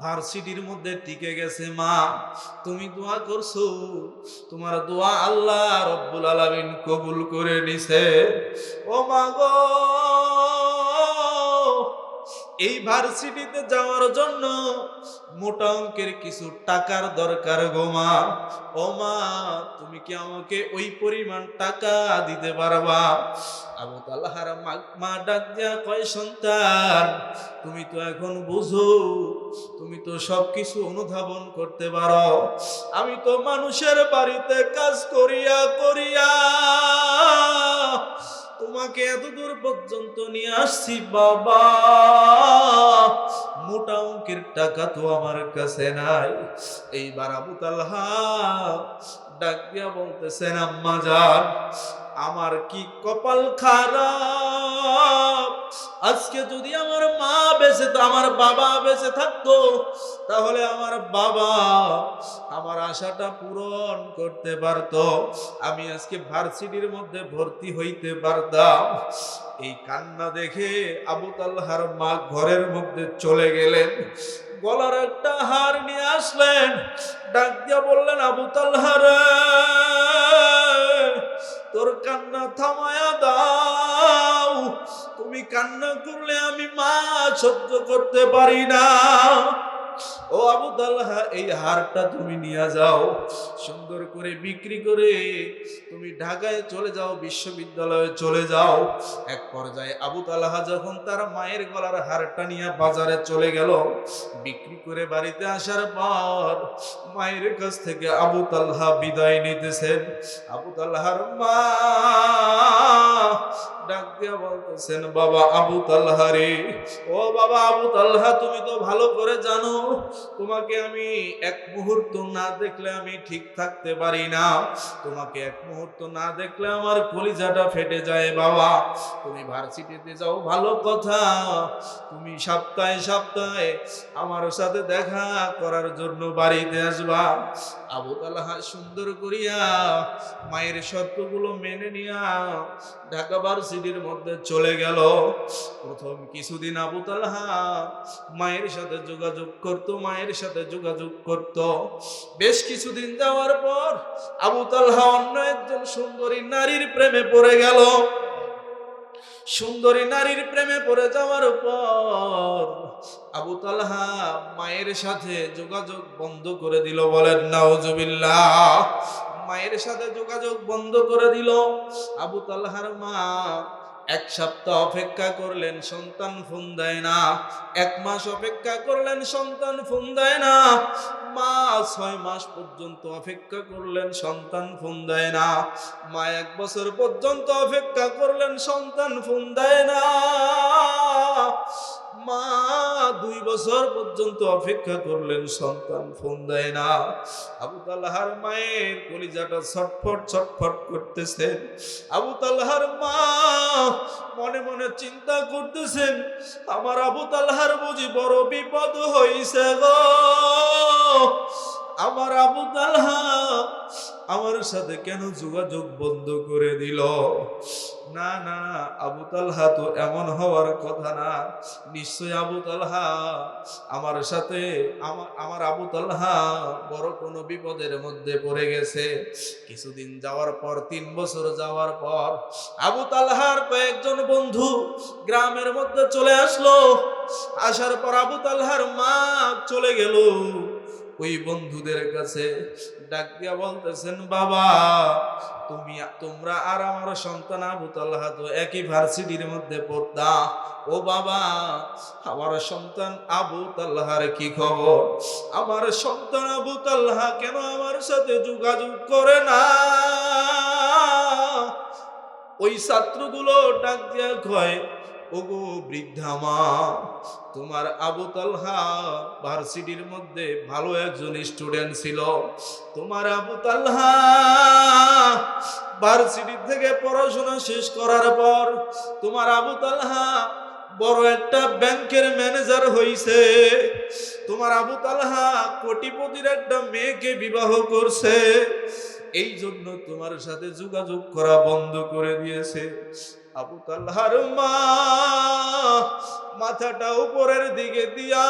ভার্সিটির মধ্যে টিকে গেছে, মা তুমি দোয়া করছো, তোমার দোয়া আল্লাহ রব্বুল আলামিন কবুল করে নিছে। ও মা গো, এই ভার্সিটিতে যাওয়ার জন্য মোটা অঙ্কের কিছু টাকার দরকার গো মা। ও মা তুমি কি আমাকে ওই পরিমাণ টাকা দিতে পারবা? আবু তালহার মা ডাক দিয়া কয়, সন্তান তুমি তো এখন বুঝো, তুমি তো সবকিছু অনুধাবন করতে পারো। আমি তো মানুষের বাড়িতে কাজ করিয়া করিয়া তোমাকে এত দূর পর্যন্ত নিয়ে আসছি বাবা, মোটা অঙ্কের টাকা তো আমার কাছে নাই। এইবার আবু তালহা ডাক দিয়া বলতেছেন, আম্মা জান আমার কি কপাল খারাপ, আজকে যদি আমার মা বেঁচে, আমার বাবা বেঁচে থাকতো, তাহলে আমার বাবা আমার আশাটা পূরণ করতে পারতো, আমি আজকে ভার্সিটির মধ্যে ভর্তি হইতে পারতাম। এই কান্না দেখে আবু তালহার মা ঘরের মধ্যে চলে গেলেন, গলার একটা হার নিয়ে আসলেন, ডাক দিয়া বললেন, আবু তালহা রে, তোর কান্না থামায়া দাও, তুমি কান্না করলে আমি মা সহ্য করতে পারি না। ও আবু তালহা, এই হারটা তুমি নিয়ে যাও, সুন্দর করে বিক্রি করে তুমি ঢাকায় চলে যাও, বিশ্ববিদ্যালয়ে চলে যাও। এক পর্যায়ে আবু তালহা যখন তার মায়ের গলার হারটা নিয়ে বাজারে চলে গেল, বিক্রি করে বাড়িতে আসার পর মায়ের কাছ থেকে আবু তালহা বিদায় নিতেছেন। আবু তালহার মা ডাক দিয়া বলতেছেন, বাবা আবু তালহা রে, ও বাবা আবু তালহা, তুমি তো ভালো করে জানো তোমাকে আমি এক মুহূর্ত না দেখলে আমি ঠিক থাকতে পারি না, তোমাকে এক মুহূর্ত না দেখলে আমার কলিজাটা ফেটে যায়। বাবা তুমি ভার্সিটিতে যাও ভালো কথা, তুমি সপ্তাহে সপ্তাহে আমার সাথে দেখা করার জন্য বাড়িতে আসবা। আবু তালহা সুন্দর করিয়া মায়ের শর্তগুলো মেনে নিয়া ঢাকা ভার্সিটির মধ্যে চলে গেল। প্রথম কিছুদিন আবু তালহা মায়ের সাথে যোগাযোগ করত, মায়ের সাথে যোগাযোগ করত। বেশ কিছুদিন যাওয়ার পর আবু তালহা অন্য একজন সুন্দরী নারীর প্রেমে পড়ে গেল। সুন্দরী নারীর প্রেমে পড়ে যাওয়ার পর আবু তালহা মায়ের সাথে যোগাযোগ বন্ধ করে দিল। বলেন নাউজুবিল্লাহ। মায়ের সাথে যোগাযোগ বন্ধ করে দিল। আবু তালহার মা এক সপ্তাহ অপেক্ষা করলেন, সন্তান ফোন দেয় না। এক মাস অপেক্ষা করলেন, সন্তান ফোন দেয় না। মা 6 মাস পর্যন্ত অপেক্ষা করলেন, সন্তান ফোন দেয় না। মা 1 বছর পর্যন্ত অপেক্ষা করলেন, সন্তান ফোন দেয় না। মা 2 বছর পর্যন্ত অপেক্ষা করলেন, সন্তান ফোন দেয় না। আবু তালহার মায়ের কলিজাটা ছটফট ছটফট করতেছে। আবু তালহার মা মনে মনে চিন্তা করতেছেন, আমার আবু তালহার বুঝি বড় বিপদ হইছে গো। আমার আবু তালহা আমার সাথে কেন যোগাযোগ বন্ধ করে দিল? না না, আবু তালহা তো এমন হওয়ার কথা না। নিশ্চয় আবু তালহা আমার সাথে আমার আবু তালহা বড় কোনো বিপদের মধ্যে পড়ে গেছে। কিছুদিন যাওয়ার পর, 3 বছর যাওয়ার পর আবু তালহার কয়েকজন বন্ধু গ্রামের মধ্যে চলে আসলো। আসার পর আবু তালহার মা চলে গেল ওই বন্ধুদের কাছে, ডাক দিয়া বলতেছেন, বাবা তোমরা আর আমার সন্তান আবু তালহা তো একই ভার্সিটির মধ্যে পড়তা। ও বাবা, আমার সন্তান আবু তালহার কি খবর? আমার সন্তান আবু তালহা কেন আমার সাথে যোগাযোগ করে না? ওই ছাত্রগুলো ডাক দিয়া কয়, ওগো বৃদ্ধা মা, তোমার আবু তালহা ভার্সিটির মধ্যে ভালো একজন স্টুডেন্ট ছিল। তোমার আবু তালহা ভার্সিটি থেকে পড়াশোনা শেষ করার পর তোমার আবু তালহা বড় একটা ব্যাংকের ম্যানেজার হইছে। তোমার আবু তালহা কোটিপতির একটা মেয়েকে বিবাহ করছে। এই জন্য তোমার সাথে যোগাযোগ করা বন্ধ করে দিয়েছে। আবু তালহার মা মাথাটা উপরের দিকে দিয়া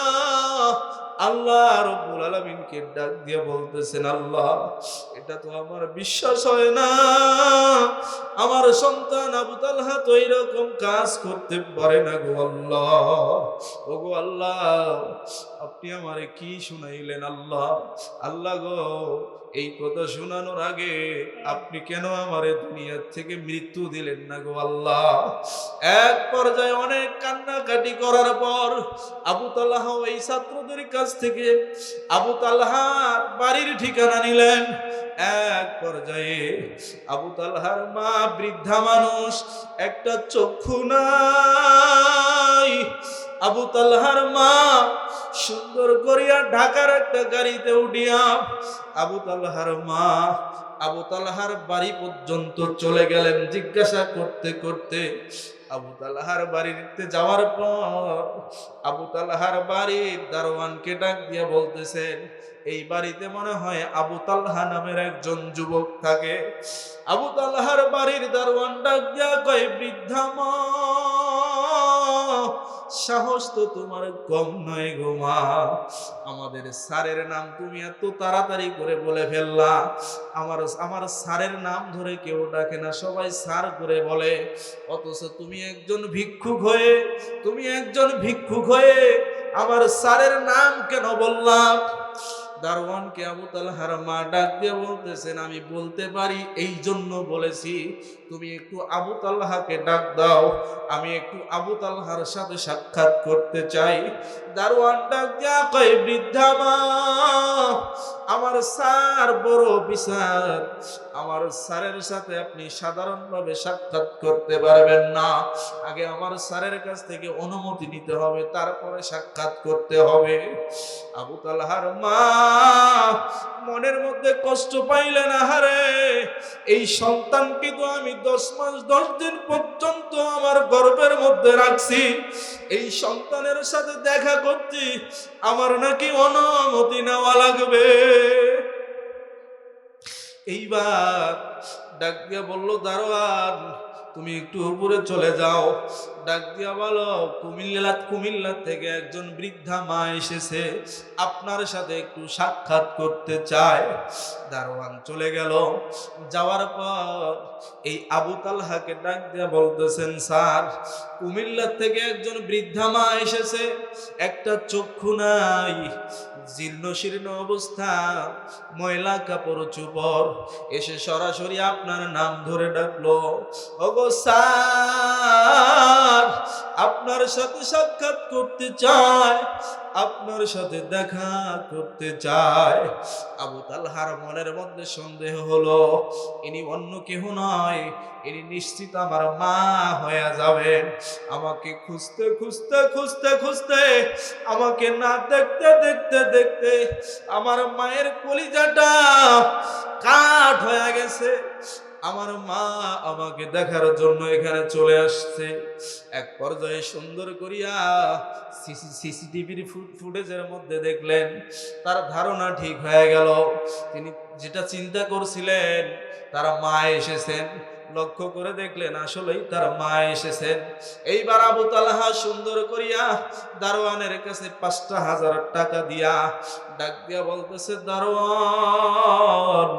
আল্লাহ রাব্বুল আলামিনকে ডাক দিয়ে বলতেছেন, আল্লাহ, এটা তো আমার বিশ্বাস হয় না। আমার সন্তান আবু তালহা তো এরকম কাজ করতে পারে না গো আল্লাহ। ও গো আল্লাহ, আপনি আমারে কি শুনাইলেন আল্লাহ? আল্লাহ গো, এই কথা শোনানোর আগে আপনি কেন আমারে দুনিয়া থেকে মৃত্যু দিলেন না গো আল্লাহ? এক পর্যায়ে অনেক কান্নাকাটি করার পর আবু তালহা এই ছাত্রদের কাছ থেকে আবু তালহার বাড়ির ঠিকানা নিলেন। এক পর্যায়ে আবু তালহার মা বৃদ্ধা মানুষ, একটা চক্ষু নাই। আবু তালহার মা সুন্দর করিয়া ঢাকার একটা গাড়িতে উঠিয়া আবু তালহার মা আবু তালহার বাড়ি পর্যন্ত চলে গেলেন। জিজ্ঞাসা করতে করতে আবু তালহার বাড়িতে যাওয়ার পর আবু তালহার বাড়ির দারোয়ানকে ডাক দিয়া বলতেছেন, এই বাড়িতে মনে হয় আবু তালহা নামের একজন যুবক থাকে। আবু তালহার বাড়ির দারোয়ান ডাক দিয়া কয়, বৃদ্ধা মা, সাহস তো তোমার কম নয় গো মা, আমাদের স্যারের নাম তুমি এত তাড়াতাড়ি করে বলে ফেললা। আমার স্যারের নাম ধরে কেউ ডাকে না, সবাই স্যার করে বলে, অথচ তুমি একজন ভিক্ষুক হয়ে আমার স্যারের নাম কেন বললাম? দারোয়ানকে আবু তালহার মা ডাক দিয়ে বলতেছেন, আমি বলতে পারি, এই জন্য বলেছি, তুমি একটু আবু তালহাকে ডাক দাও, আমি একটু আবু তালহার সাথে সাক্ষাৎ করতে চাই। দারোয়ান ডাক দিয়া কয়, বৃদ্ধা মা, আমার স্যার বড় অফিসার, আমার স্যারের সাথে আপনি সাধারণভাবে সাক্ষাৎ করতে পারবেন না, আগে আমার স্যারের কাছ থেকে অনুমতি নিতে হবে, তারপরে সাক্ষাৎ করতে হবে। আবু তালহার মা মনের মধ্যে কষ্ট পাইলেন, আহারে, এই সন্তানকে তো আমি 10 মাস 10 দিন পর্যন্ত আমার গর্ভের মধ্যে রাখছি, এই সন্তানের সাথে দেখা করছি, আমার নাকি অনুমতি নেওয়া লাগবে। এইবার ডাক দিয়া বলল, দারোয়ান তুমি একটু উপরে চলে যাও। ডাক দিয়া বলো, কুমিল্লা থেকে একজন বৃদ্ধা মা এসেছে, আপনার সাথে একটু সাক্ষাৎ করতে চায়। দারোয়ান চলে গেল। যাওয়ার পর এই আবু তালহাকে ডাক দিয়া বলতেছেন, স্যার, কুমিল্লা থেকে একজন বৃদ্ধা মা এসেছে, একটা চক্ষু নাই, জীর্ণ শীর্ণ অবস্থা, ময়লা কাপড় চোপড়, এসে সরাসরি আপনার নাম ধরে ডাকলো, ওগো স্যার, আপনার সাথে সাক্ষাৎ করতে চায়, আপনার সাথে দেখা করতে চায়। আবু তালহার মনের মধ্যে সন্দেহ হলো, ইনি অন্য কেহ নয়, ইনি নিশ্চিত আমার মা হয়ে যাবেন। আমাকে খুঁজতে খুঁজতে খুঁজতে খুঁজতে, আমাকে না দেখতে দেখতে দেখতে আমার মায়ের কলিজাটা কাঠ হয়ে গেছে। আমার মা আমাকে দেখার জন্য এখানে চলে আসছে। এক পর্যায়ে সুন্দর করিয়া সিসিটিভির ফুটেজের মধ্যে দেখলেন, তার ধারণা ঠিক হয়ে গেল। তিনি যেটা চিন্তা করছিলেন, তার মা এসেছেন, লক্ষ্য করে দেখলেন আসলেই তার মা এসেছেন। এইবার আবু তালহা সুন্দর করিয়া দারোয়ানের কাছে 5,000 টাকা দিয়া ডাক দিয়া বলতেছে, দারোয়ান,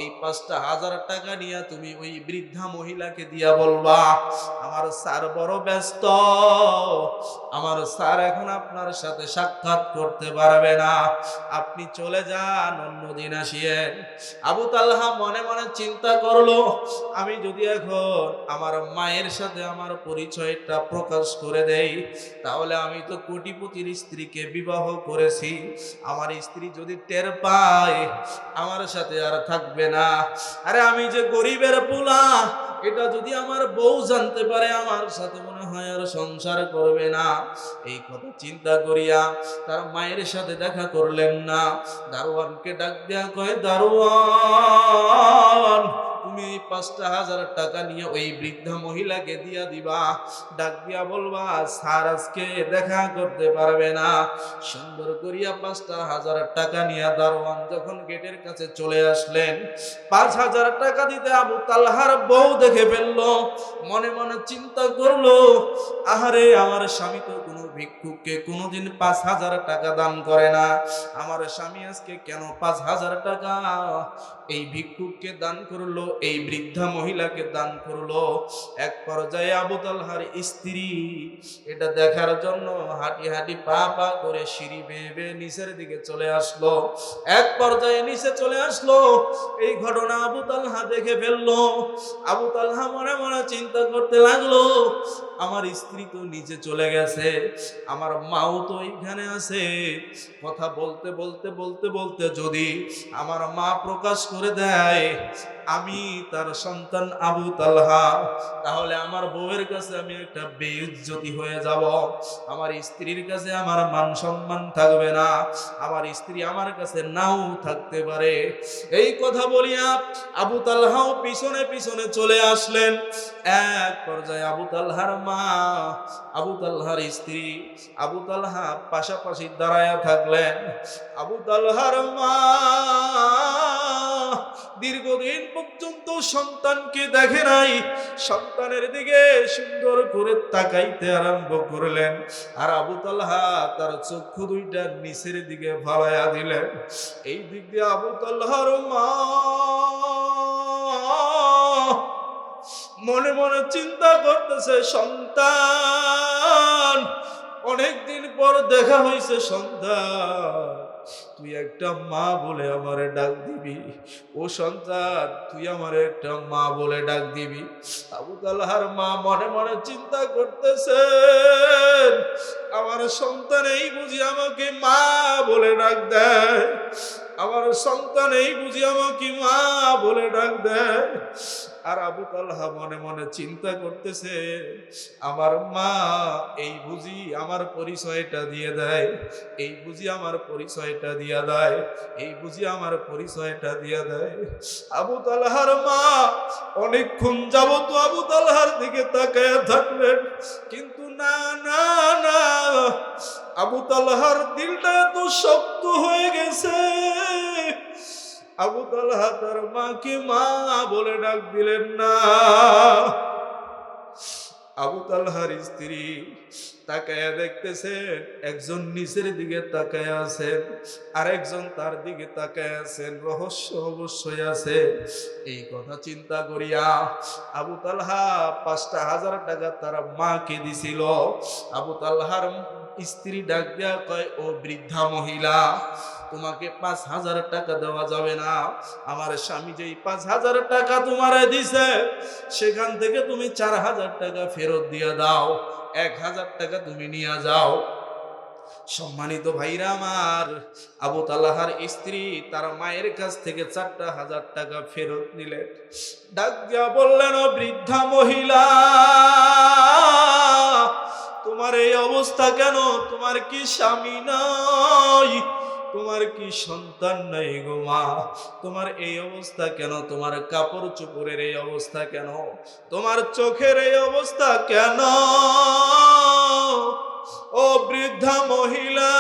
এই 5,000 টাকা নিয়ে তুমি ওই বৃদ্ধা মহিলাকে দিয়া বলবা, আমার স্যার বড় ব্যস্ত, আমার স্যার এখন আপনার সাথে সাক্ষাৎ করতে পারবে না, আপনি চলে যান, অন্যদিন আসিয়েন। আবু তালহা মনে মনে চিন্তা করলো, আমি যদি এখন আমার মায়ের সাথে আমার পরিচয়টা প্রকাশ করে দেই, তাহলে আমি তো কোটিপতির স্ত্রীকে বিবাহ করেছি, আমার স্ত্রী যদি টের পায়, আমার সাথে আর থাকবে না। আরে আমি যে গরিবের পোলা, এটা যদি আমার বউ জানতে পারে, আমার সাথে মনে হয় আর সংসার করবে না। এই কথা চিন্তা করিয়া তার মায়ের সাথে দেখা করলেন না। দারোয়ানকে ডাক দেয়া কয়, দারোয়ান, তুমি এই 5,000 টাকা নিয়ে ওই বৃদ্ধা মহিলাকে দিয়া দিবা, ডাক দিয়া বলবা, স্যার আজকে দেখা করতে পারবে না। সুন্দর করিয়া 5,000 টাকা নিয়ে দারোয়ান যখন গেটের কাছে চলে আসলেন, 5,000 টাকা দিতে আবু তালহার বউ দেখে ফেললো। মনে মনে চিন্তা করলো, আহারে, আমার স্বামী তো কোনো ভিক্ষুককে কোনোদিন 5,000 টাকা দান করে না, আমার স্বামী আজকে কেন 5,000 টাকা এই ভিক্ষুককে দান করলো, এই বৃদ্ধা মহিলাকে দান করলো। এক পর্যায়ে আবু তালহার স্ত্রী এটা দেখার জন্য হাঁটি হাঁটি পা পা করে সিঁড়ি বেয়ে বেয়ে নিচের দিকে চলে আসলো। এক পর্যায়ে নিচে চলে আসলো, এই ঘটনা আবু তালহা দেখে ফেললো। আবু তালহা মনে মনে চিন্তা করতে লাগলো, আমার স্ত্রী তো নিচে চলে গেছে, আমার মাও তো এইখানে আছে, কথা বলতে বলতে বলতে বলতে যদি আমার মা প্রকাশ করে দেয়, আমি তার সন্তান আবু তালহা, তাহলে আমার বউয়ের কাছে আমি একটা বেইজ্জতি হয়ে যাব, আমার স্ত্রীর কাছে আমার মান সম্মান থাকবে না, আমার স্ত্রী আমার কাছে নাও থাকতে পারে। এই কথা বলিয়া আবু তালহাও পিছনে পিছনে চলে আসলেন। এক পর্যায়ে আবু তালহার মা, আবু তালহার স্ত্রী, আবু তালহা পাশাপাশি দাঁড়ায়া থাকলেন। আবু তালহার মা দীর্ঘদিন পর্যন্ত সন্তানকে দেখে নাই, সন্তানের দিকে সুন্দর করে তাকাইতে আরম্ভ করলেন। আর আবু তালহা তার চক্ষু দুইটা নিচের দিকে ফালাইয়া দিলেন। এই দিক দিয়ে আবু তালহার মা মনে মনে চিন্তা করতেছে, সন্তান, অনেকদিন পর দেখা হয়েছে, সন্তান তুই একটা মা বলে আমারে ডাক দিবি, ও সন্তান তুই আমারে একটা মা বলে ডাক দিবি। আবু তালহার মা মনে মনে চিন্তা করতেছে, আমার সন্তান এই বুঝি আমাকে মা বলে ডাক দেয়, আমার সন্তান এই বুঝি আমাকে মা বলে ডাক দেয়। আর আবু তালহা মনে মনে চিন্তা করতেছে, আমার মা এই বুঝি আমার পরিচয়টা দিয়ে দেয়, এই বুঝি আমার পরিচয়টা দিয়া দেয়, এই বুঝি আমার পরিচয়টা দিয়া দেয়। আবু তালহার মা অনেকক্ষণ যাবত আবু তালহার দিকে তাকায় থাকলেন, কিন্তু না না না, আবু তালহার দিলটা এত শক্ত হয়ে গেছে, আবু তালহা তার মাকে মা বলে ডাক দিলেন না। আবু তালহার স্ত্রী তাকায়া দেখতেছেন, একজন নিচের দিকে তাকায় আছেন, আরেকজন তার দিকে তাকায় আছেন, রহস্য অবশ্যই আছে। এই কথা চিন্তা করিয়া আবু তালহা ৫,০০০ টাকা তার মাকে দিছিল। আবু তালহার স্ত্রী ডাক দেয়া কয়, ও বৃদ্ধা মহিলা, তোমাকে ৫,০০০ টাকা দেওয়া যাবে না, আমার স্বামী যেই ৫,০০০ টাকা তোমারে দিছে সেখান থেকে তুমি ৪,০০০ টাকা ফেরত দিয়ে দাও, ১,০০০ টাকা তুমি নিয়ে যাও। সম্মানিত ভাইরা আমার, আবু তালহার স্ত্রী তার মায়ের কাছ থেকে ৪,০০০ টাকা ফেরত নিলেন। ডাক দিয়া বললেন, ও বৃদ্ধা মহিলা, তোমার এই অবস্থা কেন? তোমার কি স্বামী নাই? তোমার কি সন্তান নাই গো মা? তোমার এই অবস্থা কেন? তোমার কাপড় চোপড়ের এই অবস্থা কেন? তোমার চোখের এই অবস্থা কেন? ও বৃদ্ধা মহিলা,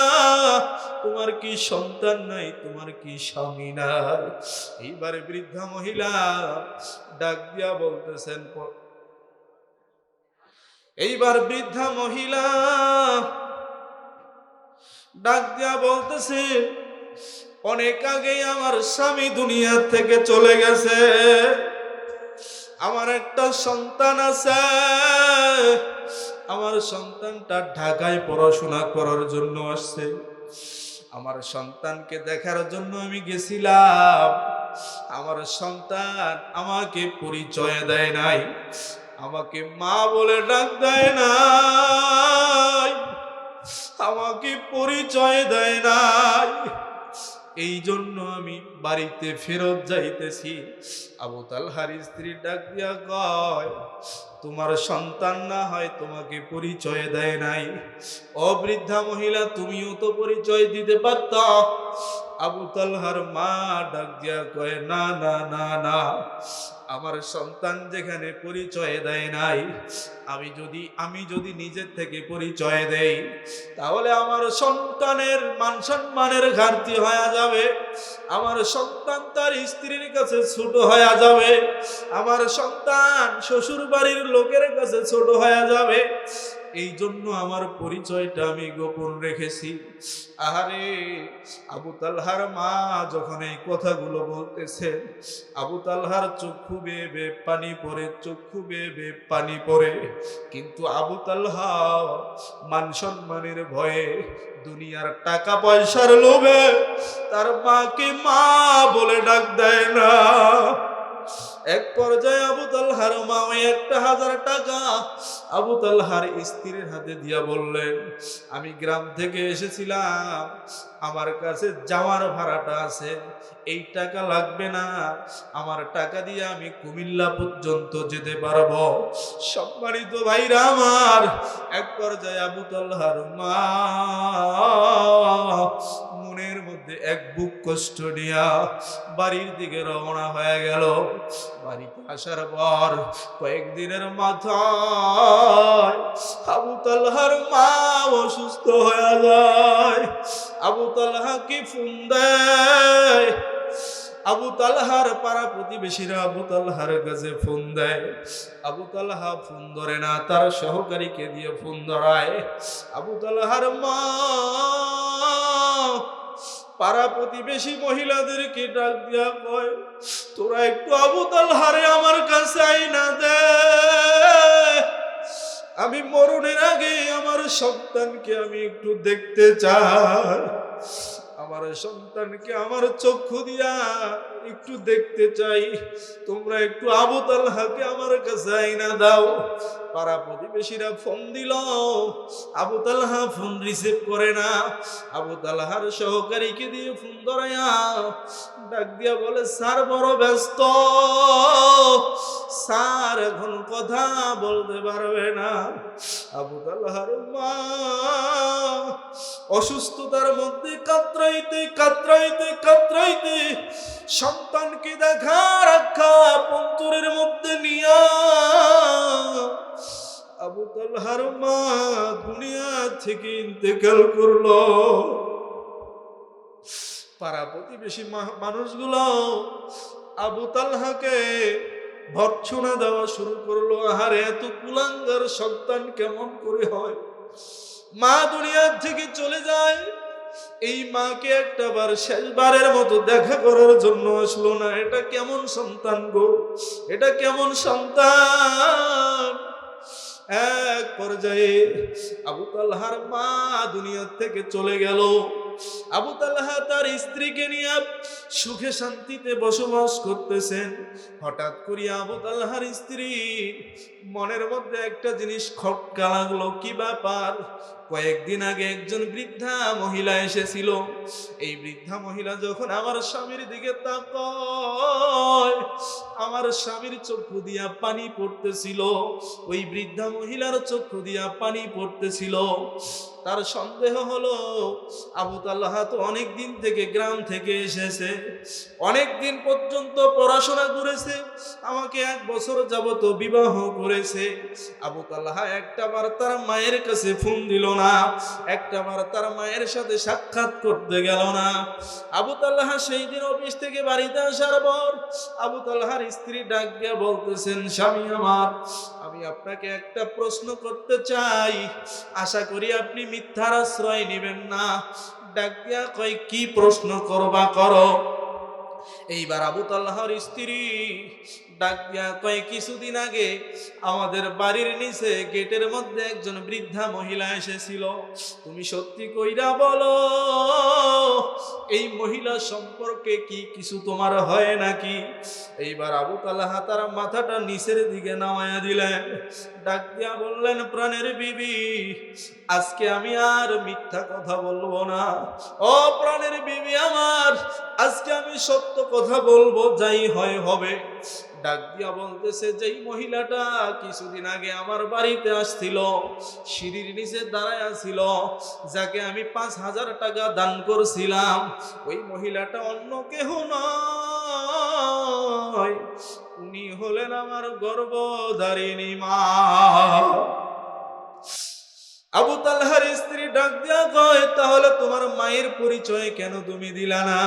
তোমার কি সন্তান নাই? তোমার কি স্বামী নাই? এইবারে বৃদ্ধা মহিলা ডাক দিয়া বলতেছেন, এইবার বৃদ্ধা মহিলা ডাক দিয়া বলতেছে, অনেক আগেই আমার স্বামী দুনিয়া থেকে চলে গেছে, আমার একটা সন্তান আছে, আমার সন্তানটা ঢাকায় পড়াশোনা করার জন্য আসছে, আমার সন্তানকে দেখার জন্য আমি গেছিলাম, আমার সন্তান আমাকে পরিচয় দেয় নাই, আমাকে মা বলে ডাক দেয় নাই, আমাকে পরিচয় দেয় নাই, এই জন্য আমি বাড়িতে ফেরত যাইতেছি। আবু তালহার স্ত্রী ডাক দিয়া কয়, তোমার সন্তান না হয় তোমাকে পরিচয় দেয় নাই, ও বৃদ্ধা মহিলা তুমিও তো পরিচয় দিতে পারত। আবু তালহার মা ডাক দিয়া কয়, না না না না, আমার সন্তান যেখানে পরিচয় দেয় নাই, আমি যদি নিজের থেকে পরিচয় দেই তাহলে আমার সন্তানের মান সম্মানের ঘাটতি হয়ে যাবে, আমার সন্তান তার স্ত্রীর কাছে ছোট হয়ে যাবে, আমার সন্তান শ্বশুর বাড়ির লোকের কাছে ছোট হয়ে যাবে, এই জন্য আমার পরিচয়টা আমি গোপন রেখেছি। আহারে, আবু তালহার মা যখন এই কথাগুলো বলতেছে, আবু তালহার চক্ষু বেয়ে বেয়ে পানি পড়ে, চক্ষু বেয়ে বেয়ে পানি পড়ে, কিন্তু আবু তালহা মান সম্মানের ভয়ে, দুনিয়ার টাকা পয়সার লোভে তার মাকে মা বলে ডাক দেয় না। এক পর্যায়ে আবু তালহার মা ওই 1,000 টাকা আবু তালহার স্ত্রীর হাতে দিয়া বললেন, আমি গ্রাম থেকে এসেছিলাম, আমার কাছে যাওয়ার ভাড়াটা আছে, এই টাকা লাগবে না, আমার টাকা দিয়ে আমি কুমিল্লা পর্যন্ত যেতে পারবো। সম্মানিত ভাইরা আমার, এক পর্যায়ে আবু তালহার মা মনের মধ্যে এক বুক কষ্ট নিয়া বাড়ির দিকে রওনা হয়ে গেল। বাড়িতে আসার পর কয়েকদিনের মাথায় আবু তালহার মা অসুস্থ হয়ে যায়। আবু তালহা কি ফোন দেয়, আবু তালহার পাড়া প্রতিবেশীরা আবু তালহার কাছে ফোন দেয়। আবু তালহা ফোন ধরে না, তার সহকারীকে দিয়ে ফোন ধরায়। আবু তালহার মা পাড়া প্রতিবেশী মহিলাদেরকে ডাক দিয়া কয়, তোরা একটু আবু তালহারে আমার কাছে আইনা দে, আমি মরণের আগে আমার সন্তানকে আমি একটু দেখতে চাই, আমার সন্তানকে আমার চক্ষু দিয়া একটু দেখতে চাই, তোমরা একটু আবু তালহাকে আমার কাছে আইনা দাও। পাড়া প্রতিবেশীরা ফোন দিল, আবু তালহা ফোন রিসিভ করে না। আবু তালহার সহকারীকে দিয়ে ফোন ধরাইয়া ডাক দিয়া বলে, স্যার বড় ব্যস্ত, স্যার এখন কথা বলতে পারবে না। আবু তালহার মা অসুস্থতার মধ্যে কাতরাইতে কাতরাইতে কাতরাইতে সন্তানকে দেখার আখ্যা পন্তরের মধ্যে নিয়া আবু তালহার মা দুনিয়া থেকে ইন্তেকাল করলো। পাড়া প্রতিবেশী মানুষগুলো আবু তালহাকে ভর্ৎসনা দেওয়া শুরু করলো, আহারে এত কুলাঙ্গার সন্তান কেমন করে হয়, মা দুনিয়া থেকে চলে যায়, এই মাকে একটাবার শেষবারের মতো দেখা করার জন্য আসলো না, এটা কেমন সন্তান গো, এটা কেমন সন্তান। এক পর্যায়ে আবু তালহার মা দুনিয়া থেকে চলে গেল। আবু তালহা তার স্ত্রীকে নিয়ে সুখে শান্তিতে বসবাস করতেছেন। হঠাৎ করে আবু তালহার স্ত্রী মনের মধ্যে একটা জিনিস খটকা লাগলো, কি ব্যাপার? কয়েকদিন আগে একজন বৃদ্ধা মহিলা এসেছিল, এই বৃদ্ধা মহিলা যখন আমার স্বামীর দিকে তাকায়, আমার স্বামীর চক্ষু দিয়া পানি পড়তেছিল, ওই বৃদ্ধা মহিলার চক্ষু দিয়া পানি পড়তেছিল। তার সন্দেহ হলো আবু তালহা তো অনেক দিন থেকে গ্রাম থেকে এসেছে, অনেক দিন পর্যন্ত পড়াশোনা করেছে, আমাকে 1 বছর যাবত বিবাহ করেছে। আবু তালহা একটাবার তার মায়ের কাছে ফোন দিল না, একটাবার তার মায়ের সাথে সাক্ষাৎ করতে গেল না। আবু তালহা সেই দিন অফিস থেকে বাড়িতে আসার পর আবু তালহার স্ত্রী ডাক দিয়ে বলতেছেন, স্বামী আমার, আমি আপনাকে একটা প্রশ্ন করতে চাই, আশা করি আপনি মিথ্যার আশ্রয় নেবেন না। ডাক দিয়া কয়, কি প্রশ্ন করবা করো। এইবার আবু তালহার স্ত্রী ডাক দিয়া কয়, কিছুদিন আগে আমাদের বাড়ির নিচে গেটের মধ্যে একজন বৃদ্ধা মহিলা এসেছিল, তুমি সত্যি কইরা বলো, এই মহিলা সম্পর্কে কি কিছু তোমার হয় নাকি? এইবার আবু তালহা তার মাথাটা নিচের দিকে নামায়া দিলেন, ডাক দিয়া বললেন, প্রাণের বিবি, আজকে আমি আর মিথ্যা কথা বলবো না, ও প্রাণের বিবি আমার, আজকে আমি সত্য কথা বলবো, যাই হয় হবে। ডাক দিয়া বলতেছে, যেই মহিলাটা কিছুদিন আগে আমার বাড়িতে আসছিল, সিঁড়ির নিচে দাঁড়ায় ছিল, যাকে আমি 5,000 টাকা দান করছিলাম, ওই মহিলাটা অন্য কেহ নয়, উনি হলেন আমার গর্ভধারিণী মা। আবু তালহার স্ত্রী ডাক দিয়া কয়, তাহলে তোমার মায়ের পরিচয় কেন তুমি দিলা না?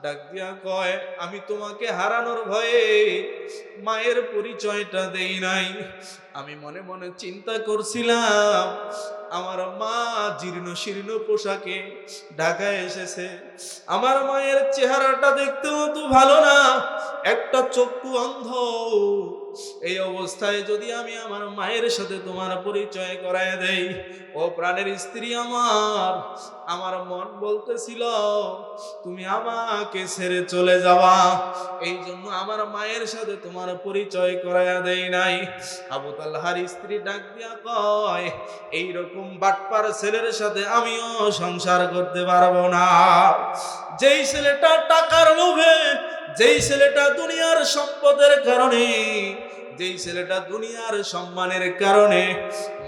ডাক দিয়া কয়, আমি তোমাকে হারানোর ভয়ে মায়ের পরিচয়টা দেই নাই, আমি মনে মনে চিন্তা করছিলাম আমার মা জীর্ণ শীর্ণ পোশাকে ঢাকায় এসেছে, আমার মায়ের চেহারাটা দেখতেও তো ভালো না, একটা চক্ষু অন্ধ। এই অবস্থায় যদি আমি আমার মায়ের সাথে তোমার পরিচয় করায় দেই, ও প্রাণের স্ত্রী আমার, আমার মন বলতেছিল তুমি আমাকে ছেড়ে চলে যাবা, এই জন্য আমার মায়ের সাথে তোমার পরিচয় করায়া দেই নাই। আবু তালহার স্ত্রী ডাক দিয়া কয়, এইরকম বাটপার ছেলের সাথে আমিও সংসার করতে পারবো না। যেই ছেলেটা টাকার লোভে, যেই ছেলেটা দুনিয়ার সম্পদের কারণে, যেই ছেলেটা দুনিয়ার সম্মানের কারণে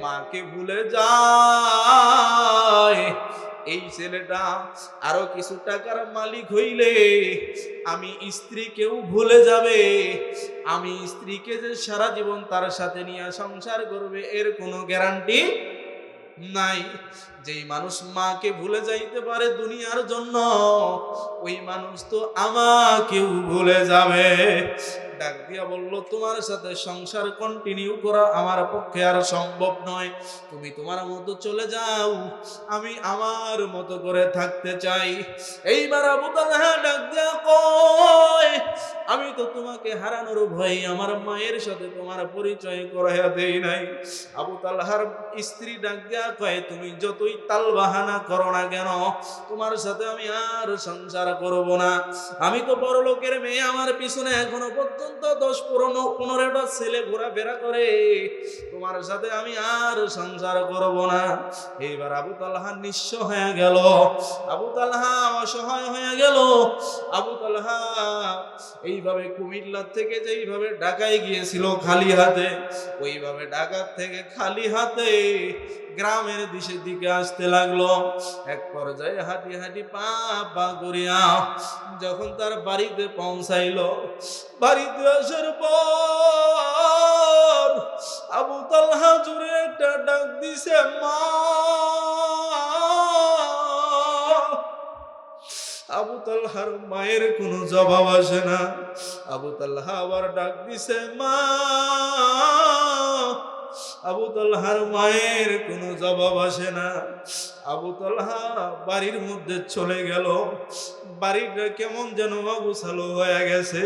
মাকে ভুলে যায়, এই ছেলেটা আরো কিছু টাকার মালিক হইলে আমি স্ত্রীকেও ভুলে যাবে। আমি স্ত্রীকে যে সারা জীবন তার সাথে নিয়ে সংসার করবে এর কোনো গ্যারান্টি নাই। যেই মানুষ মাকে ভুলে যাইতে পারে দুনিয়ার জন্য, ওই মানুষ তো আমাকেও ভুলে যাবে। ডাক দিয়া বলল, তোমার সাথে সংসার কন্টিনিউ করা আমার পক্ষে আর সম্ভব নয়, তুমি তোমার মতো চলে যাও, আমি আমার মতো করে থাকতে চাই। এইবার আবু তালহা ডাক দিয়া কয়, আমি তো তোমাকে হারানোর ভয়ে আমার মায়ের সাথে তোমার পরিচয় করাইয়া দেই নাই। আবু তালহার স্ত্রী ডাক দিয়া কয়, তুমি যতই তাল বাহানা করো না কেন, তোমার সাথে আমি আর সংসার করব না। আমি তো বড় লোকের মেয়ে, আমার পিছনে এখনো পর্যন্ত 10-15টা ছেলে ঘোরাফেরা করে, তোমার সাথে আমি আর সংসার করব না। এইবার আবু তালহা নিঃস্ব হয়ে গেল, আবু তালহা অসহায় হয়ে গেল। আবু তালহা এইভাবে কুমিল্লা থেকে যেইভাবে ঢাকায় গিয়েছিল খালি হাতে, ওইভাবে ঢাকার থেকে খালি হাতে গ্রামের দিকে আসতে লাগলো। এক পর্যায়ে হাঁটি হাঁটি পা পা করিয়া যখন তার বাড়িতে পৌঁছাইলো, বাড়িতে আসার পর আবু তালহা জোরে একটা ডাক দিছে, মা। আবু তালহার মায়ের কোনো জবাব আসে না। আবু তালহা আবার ডাক দিছে, মা। আবু তালহার মায়ের কোনো জবাব আসে না। আবু তালহা বাড়ির মধ্যে চলে গেল। বাড়িটা কেমন যেন অগোছালো হয়ে গেছে,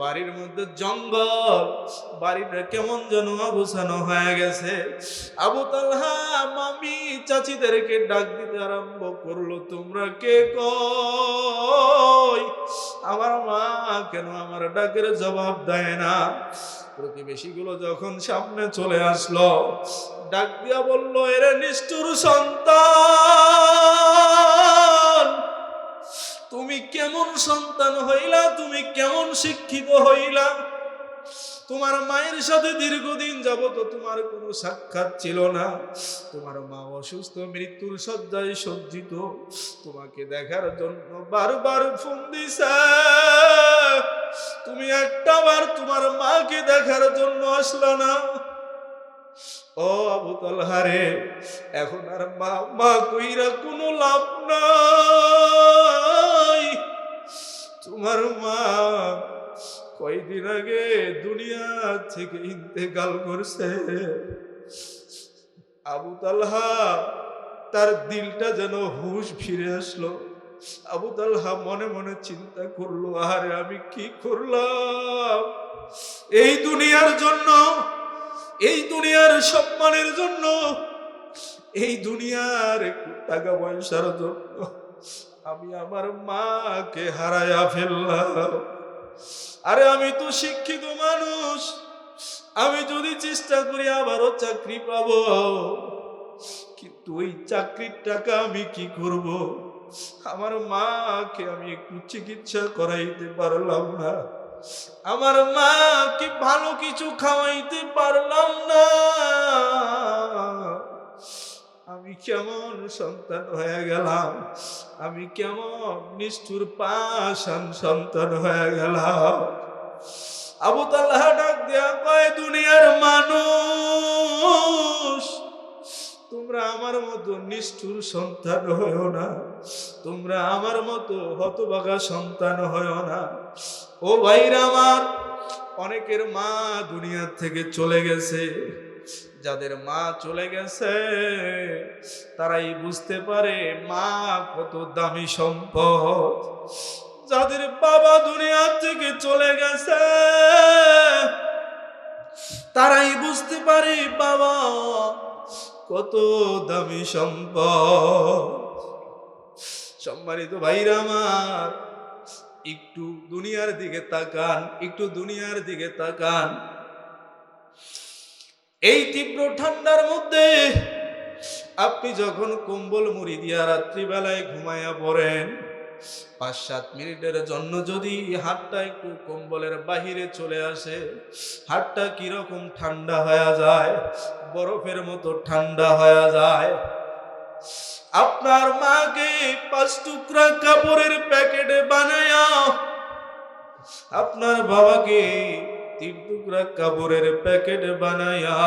বাড়ির মধ্যে জঙ্গল, বাড়িটা কেমন যেন অগোছানো হয়ে গেছে। আবু তালহা মামি চাচিদেরকে ডাক দিতে আরম্ভ করলো, তোমরা কে কই? আমার মা কেন আমার ডাকের জবাব দেয় না? প্রতিবেশীগুলো যখন সামনে চলে আসলো, ডাক দিয়া বলল, এরে নিষ্ঠুর সন্তান, তুমি কেমন সন্তান হইলা, তুমি কেমন শিক্ষিত হইলা? তোমার মায়ের সাথে দীর্ঘদিন যাবত তোমার কোনো সাক্ষাৎ ছিল না, তোমার মা অসুস্থ, মৃত্যুর শয্যায় সজ্জিত, তোমাকে দেখার জন্য বারবার ফোন দিছে, তুমি একটা বার তোমার মাকে দেখার জন্য আসলা না। ও আবু তালহা রে, এখন আর মা মা কইরা কোনো লাভ নাই। তোমার মা কয়দিন আগে দুনিয়া থেকে ইন্তেকাল করছে। আবু তালহা তার দিলটা যেন হুঁশ ফিরে আসলো। আবু তালহা মনে মনে চিন্তা করলো, আরে আমি কি করলাম? এই দুনিয়ার জন্য, এই দুনিয়ার সম্মানের জন্য, এই দুনিয়ার একটু টাকা পয়সার জন্য আমি আমার মাকে হারায়া ফেললাম। আরে আমি তো শিক্ষিত মানুষ, আমি যদি চেষ্টা করি আবারও চাকরি পাবো, কিন্তু ওই চাকরির টাকা আমি কি করব? আমার মাকে আমি একটু চিকিৎসা করাইতে পারলাম না, আমার মাকে ভালো কিছু খাওয়াইতে পারলাম না। আমি কেমন সন্তান হয়ে গেলাম, আমি কেমন নিষ্ঠুর পাষাণ সন্তান হয়ে গেলাম। আবু তালহা ডাক দিয়া কয়, দুনিয়ার মানুষ, তোমরা আমার মতো নিষ্ঠুর সন্তান হয়েও না, তোমরা আমার মতো হতভাগা সন্তান হয়েও না। ও ভাইরা আমার, অনেকের মা দুনিয়া থেকে চলে গেছে, যাদের মা চলে গেছে তারাই বুঝতে পারে মা কত দামি সম্পদ। যাদের বাবা দুনিয়া থেকে চলে গেছে তারাই বুঝতে পারে বাবা কত দামি সম্পদ। সম্মানিত ভাইরা আমার, একটু দুনিয়ার দিকে তাকান, একটু দুনিয়ার দিকে তাকান। এই তীব্র ঠান্ডার মধ্যে আপনি যখন কম্বল মুড়ি দিয়া রাত্রিবেলায় ঘুমায়া পড়েন, 5-7 মিনিটের জন্য যদি হাতটা একটু কম্বলের বাহিরে চলে আসে, হাতটা কিরকম ঠান্ডা হয়ে যায়, বরফের মতো ঠান্ডা হয়ে যায়। আপনার মাকে 5 টুকরা কাপড়ের প্যাকেটে বানায়া, আপনার বাবাকে 3 টুকরা কাপড়ের প্যাকেটে বানায়া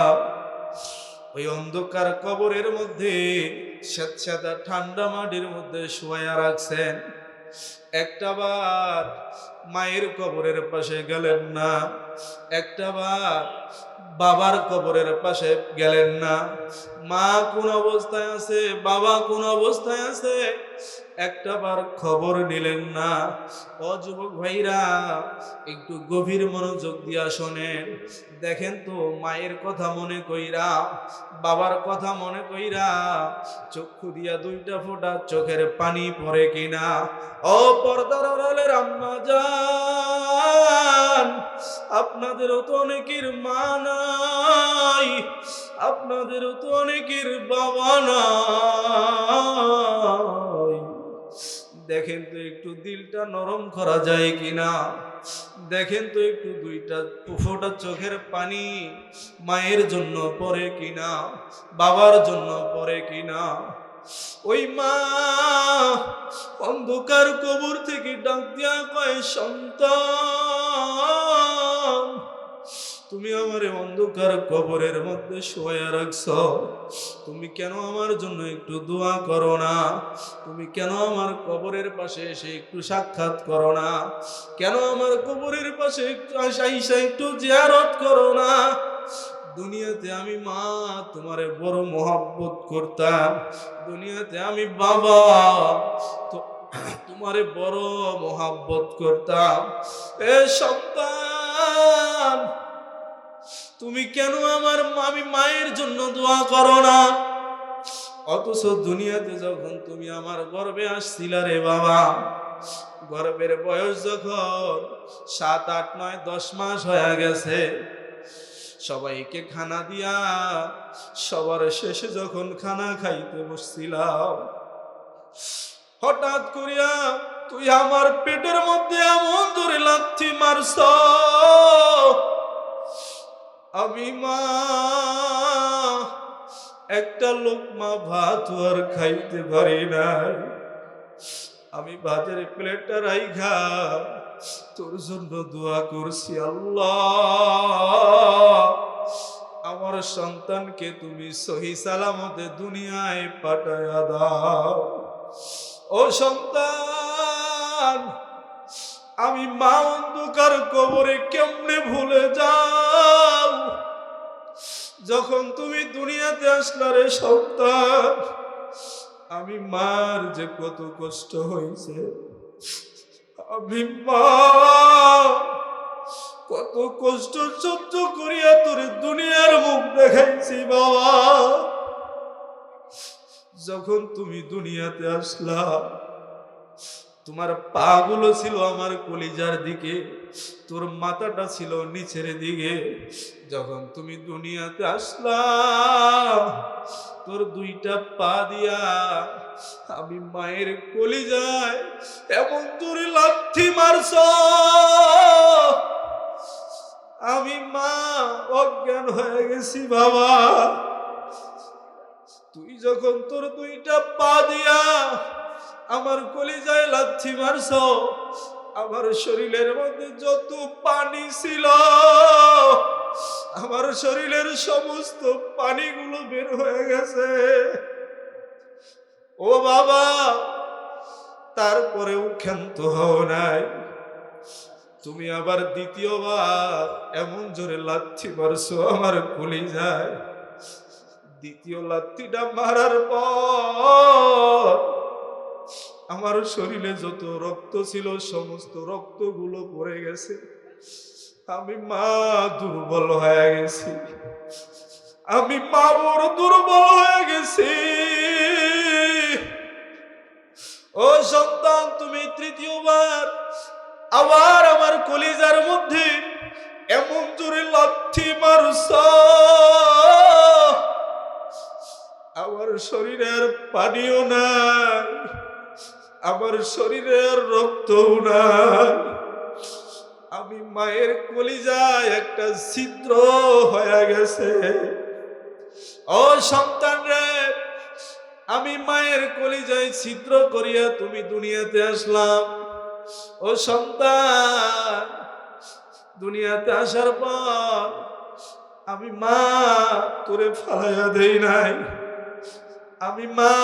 ওই অন্ধকার কবরের মধ্যে স্যাঁতস্যাঁতা ঠান্ডা মাটির মধ্যে শোয়া রাখছেন। একটাবার মায়ের কবরের পাশে গেলেন না, একটাবার বাবার কবরের পাশে গেলেন না। মা কোন অবস্থায় আছে, বাবা কোন অবস্থায় আছে, একটাবার খবর নিলেন না। ও যুবক ভাইরা, একটু গভীর মনোযোগ দিয়া শোনেন। দেখেন তো মায়ের কথা মনে কইরা, বাবার কথা মনে কইরা চক্ষু দিয়া 2টা ফোঁটা চোখের পানি পড়ে কিনা? ও পর্দার আড়ালের আম্মা জান, আপনাদেরও তো অনেকের মা নাই, আপনাদেরও তো অনেকের বাবা নাই। দেখেন তো একটু দিলটা নরম করা যায় কিনা, দেখেন তো একটু 2টা ফোঁটা চোখের পানি মায়ের জন্য পড়ে কিনা, বাবার জন্য পড়ে কিনা। ওই মা অন্ধকার কবর থেকে ডাক দিয়া কয়, সন্তান তুমি আমারে অন্ধকার কবরের মধ্যে শোয়া রাখছ, তুমি কেন আমার জন্য একটু দোয়া করো না? তুমি কেন আমার কবরের পাশে এসে একটু সাক্ষাৎ করো না? কেন আমার কবরের পাশে একটু জিয়ারত করো না? দুনিয়াতে আমি মা তোমারে বড় মোহাব্বত করতাম, দুনিয়াতে আমি বাবা তো তোমারে বড় মোহাব্বত করতাম। এ সন্তান, তুমি কেন আমি মায়ের জন্য দোয়া করো না? অথচ দুনিয়াতে যখন তুমি আমার গর্ভে আসছিলা রে বাবা, গর্ভের বয়স যখন 7, 8, 9, 10 মাস হয়ে গেছে, সবাইকে খানা দিয়া সবার শেষে যখন খানা খাইতে বসছিলাম, হঠাৎ করিয়া তুই আমার পেটের মধ্যে এমন ধরে লাথি মারছ, আমি মা একটা লোকমা ভাত আর খাইতে পারি নাই। আমি ভাতের প্লেটটা রাইখা তোর জন্য দোয়া করছি, আল্লাহ আমার সন্তানকে তুমি সহি সালামতে দুনিয়ায় পাঠায়া দাও। ও সন্তান, আমি মা অন্ধকার কবরে কেমনে ভুলে যাও যখন তুমি দুনিয়াতে আসলা রে সন্তান। আমি মার যে কত কষ্ট হয়েছে, আমি মা কত কষ্ট সহ্য করিয়া তোরে দুনিয়ার মুখ দেখাইছি বাবা। যখন তুমি দুনিয়াতে আসলা, তোমার পা গুলো ছিল আমার কলিজার দিকে, তোর মাথাটা ছিল নিচের দিকে। যখন তুমি দুনিয়াতে আসলা, তোর 2টা পা দিয়া আমি মায়ের কলিজায় এমন জোরে লাথি মারছ, আমি মা অজ্ঞান হয়ে গেছি বাবা। তুই যখন তোর 2টা পা দিয়া আমার কলিজায় লাথি মারছ, আমার শরীরের মধ্যে যত পানি ছিল, আমার শরীরের সমস্ত পানিগুলো বের হয়ে গেছে। ও বাবা, তারপরেও ক্ষান্ত হও নাই। তুমি আবার দ্বিতীয়বার এমন জোরে লাথি মারছো আমার কলিজায়। দ্বিতীয় লাথিটা মারার পর আমার শরীরে যত রক্ত ছিল সমস্ত রক্তগুলো পড়ে গেছে। আমি মা দুর্বল হয়ে গেছি, আমি মা বড় দুর্বল হয়ে গেছি। ও সন্তান, তুমি তৃতীয়বার আবার আমার কলিজার মধ্যে এমন জোরে লাথি মারছ, আমার শরীরের পানিও নাই, আমার শরীরের রক্তও নাই। আমি মায়ের কলিজায় একটা ছিদ্র হয়ে গেছে। ও সন্তান রে, আমি মায়ের কলিজায় ছিদ্র করিয়া তুমি দুনিয়াতে আসলাম। ও সন্তান, দুনিয়াতে আসার পর আমি মা তোরে ফালাইয়া দেই নাই, আমি মা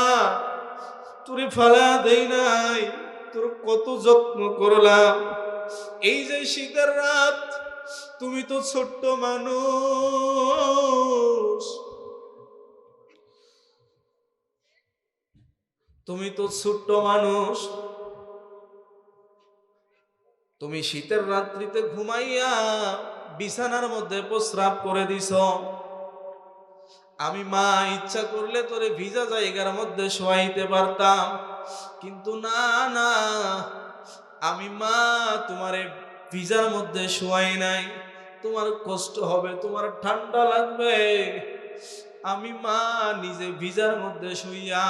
তোরে ফালাইয়া দেই নাই, তোর কত যত্ন করলাম। এই যে শীতের রাত, তুমি তো ছোট্ট মানুষ, তুমি তো ছোট্ট মানুষ, তুমি শীতের রাত্রিতে ঘুমাইয়া বিছানার মধ্যে প্রস্রাব করে দিছ। আমি মা ইচ্ছা করলে তোরে ভিজা জায়গার মধ্যে শোয়াইতে পারতাম, কিন্তু না না, আমি মা তোমারে ভিজার মধ্যে শোয়াই নাই। তোমার কষ্ট হবে, তোমার ঠান্ডা লাগবে, আমি মা নিজে ভিজার মধ্যে শুইয়া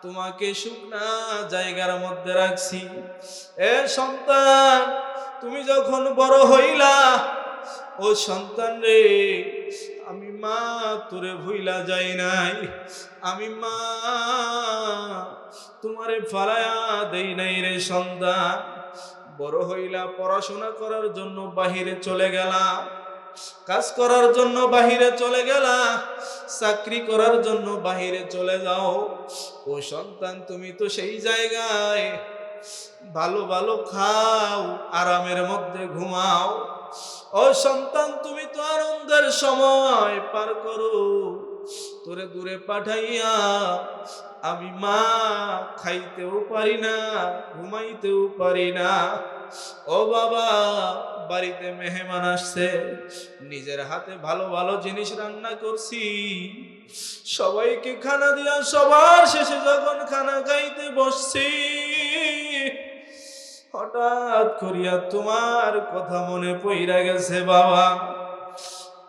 তোমাকে শুকনা জায়গার মধ্যে রাখছি। এ সন্তান, তুমি যখন বড় হইলা, ও সন্তান রে, আমি মা তোরে ভুইলা যাই নাই, আমি মা তোমারে ফালায়া দেই নাই রে সন্তান। বড় হইলা, পড়াশোনা করার জন্য বাহিরে চলে গেলা, কাজ করার জন্য বাহিরে চলে গেলা, চাকরি করার জন্য বাহিরে চলে যাও। ও সন্তান, তুমি তো সেই জায়গায় ভালো ভালো খাও, আরামের মধ্যে ঘুমাও। ও সন্তান, তুমি তো আনন্দের সময় পার করো। তোরে দূরে পাঠাইয়া আমি মা খাইতেও পারি না, ঘুমাইতেও পারি না। ও বাবা, বাড়িতে মেহমান আসছে, নিজের হাতে ভালো ভালো জিনিস রান্না করছি, সবাইকে খানা দিয়া সবার শেষে যখন খানা খাইতে বসছি, হঠাৎ করিয়া তোমার কথা মনে পইরা গেছে। বাবা,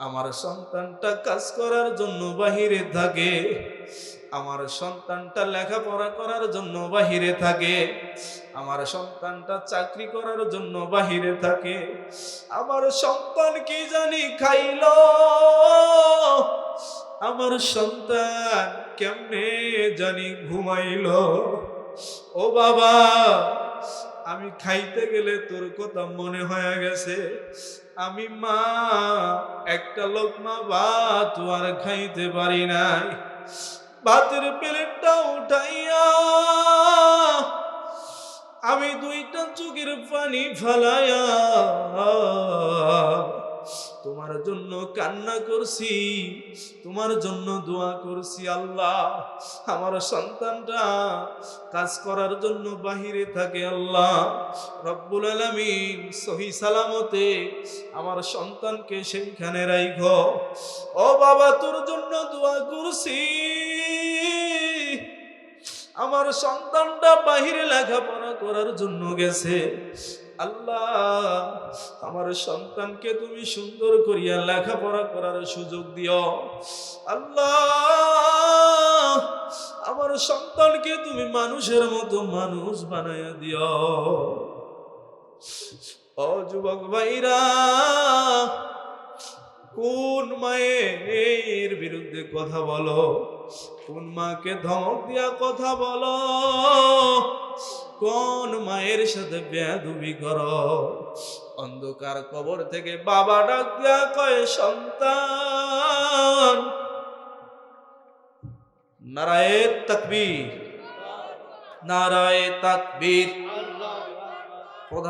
আমার সন্তানটা কাজ করার জন্য বাহিরে থাকে, আমার সন্তানটা লেখাপড়া করার জন্য বাহিরে থাকে, আমার সন্তানটা চাকরি করার জন্য বাহিরে থাকে, আমার সন্তান কি জানি খাইল, আমার সন্তান কেমনে জানি ঘুমাইল। ও বাবা, আমি খাইতে গেলে তোর কথা মনে হয়ে গেছে, আমি মা একটা লোকমা ভাত আর খাইতে পারি নাই। ভাতের প্লেটটা উঠাইয়া আমি দুইটা চোখের পানি ফেলাইয়া তোমার জন্য কান্না করছি, তোমার জন্য দোয়া করছি। আল্লাহ, আমার সন্তানটা কাজ করার জন্য বাহিরে থাকে, আল্লাহ রব্বুল আলামিন সহি সালামতে আমার সন্তানকে সেইখানে রাইখো। ও বাবা, তোর জন্য দোয়া করছি, আমার সন্তানটা বাহিরে লেখাপড়া করার জন্য গেছে। আল্লাহ, আমার সন্তানকে তুমি সুন্দর করিয়া লেখাপড়া করার সুযোগ দিও। আল্লাহ, আমার সন্তানকে তুমি মানুষের মতো মানুষ বানাইয়া দিও। ও যুবক ভাইরা, কোন মায়ের বিরুদ্ধে কথা বলো, কোন মাকে ধমক দিয়া কথা বলো, কোন মায়ের সাথে বেয়াদবি করো। অন্ধকার কবর থেকে বাবা ডাক দিয়া কয়, সন্তান। নারায়ে তাকবীর, নারায়ে তাকবীর।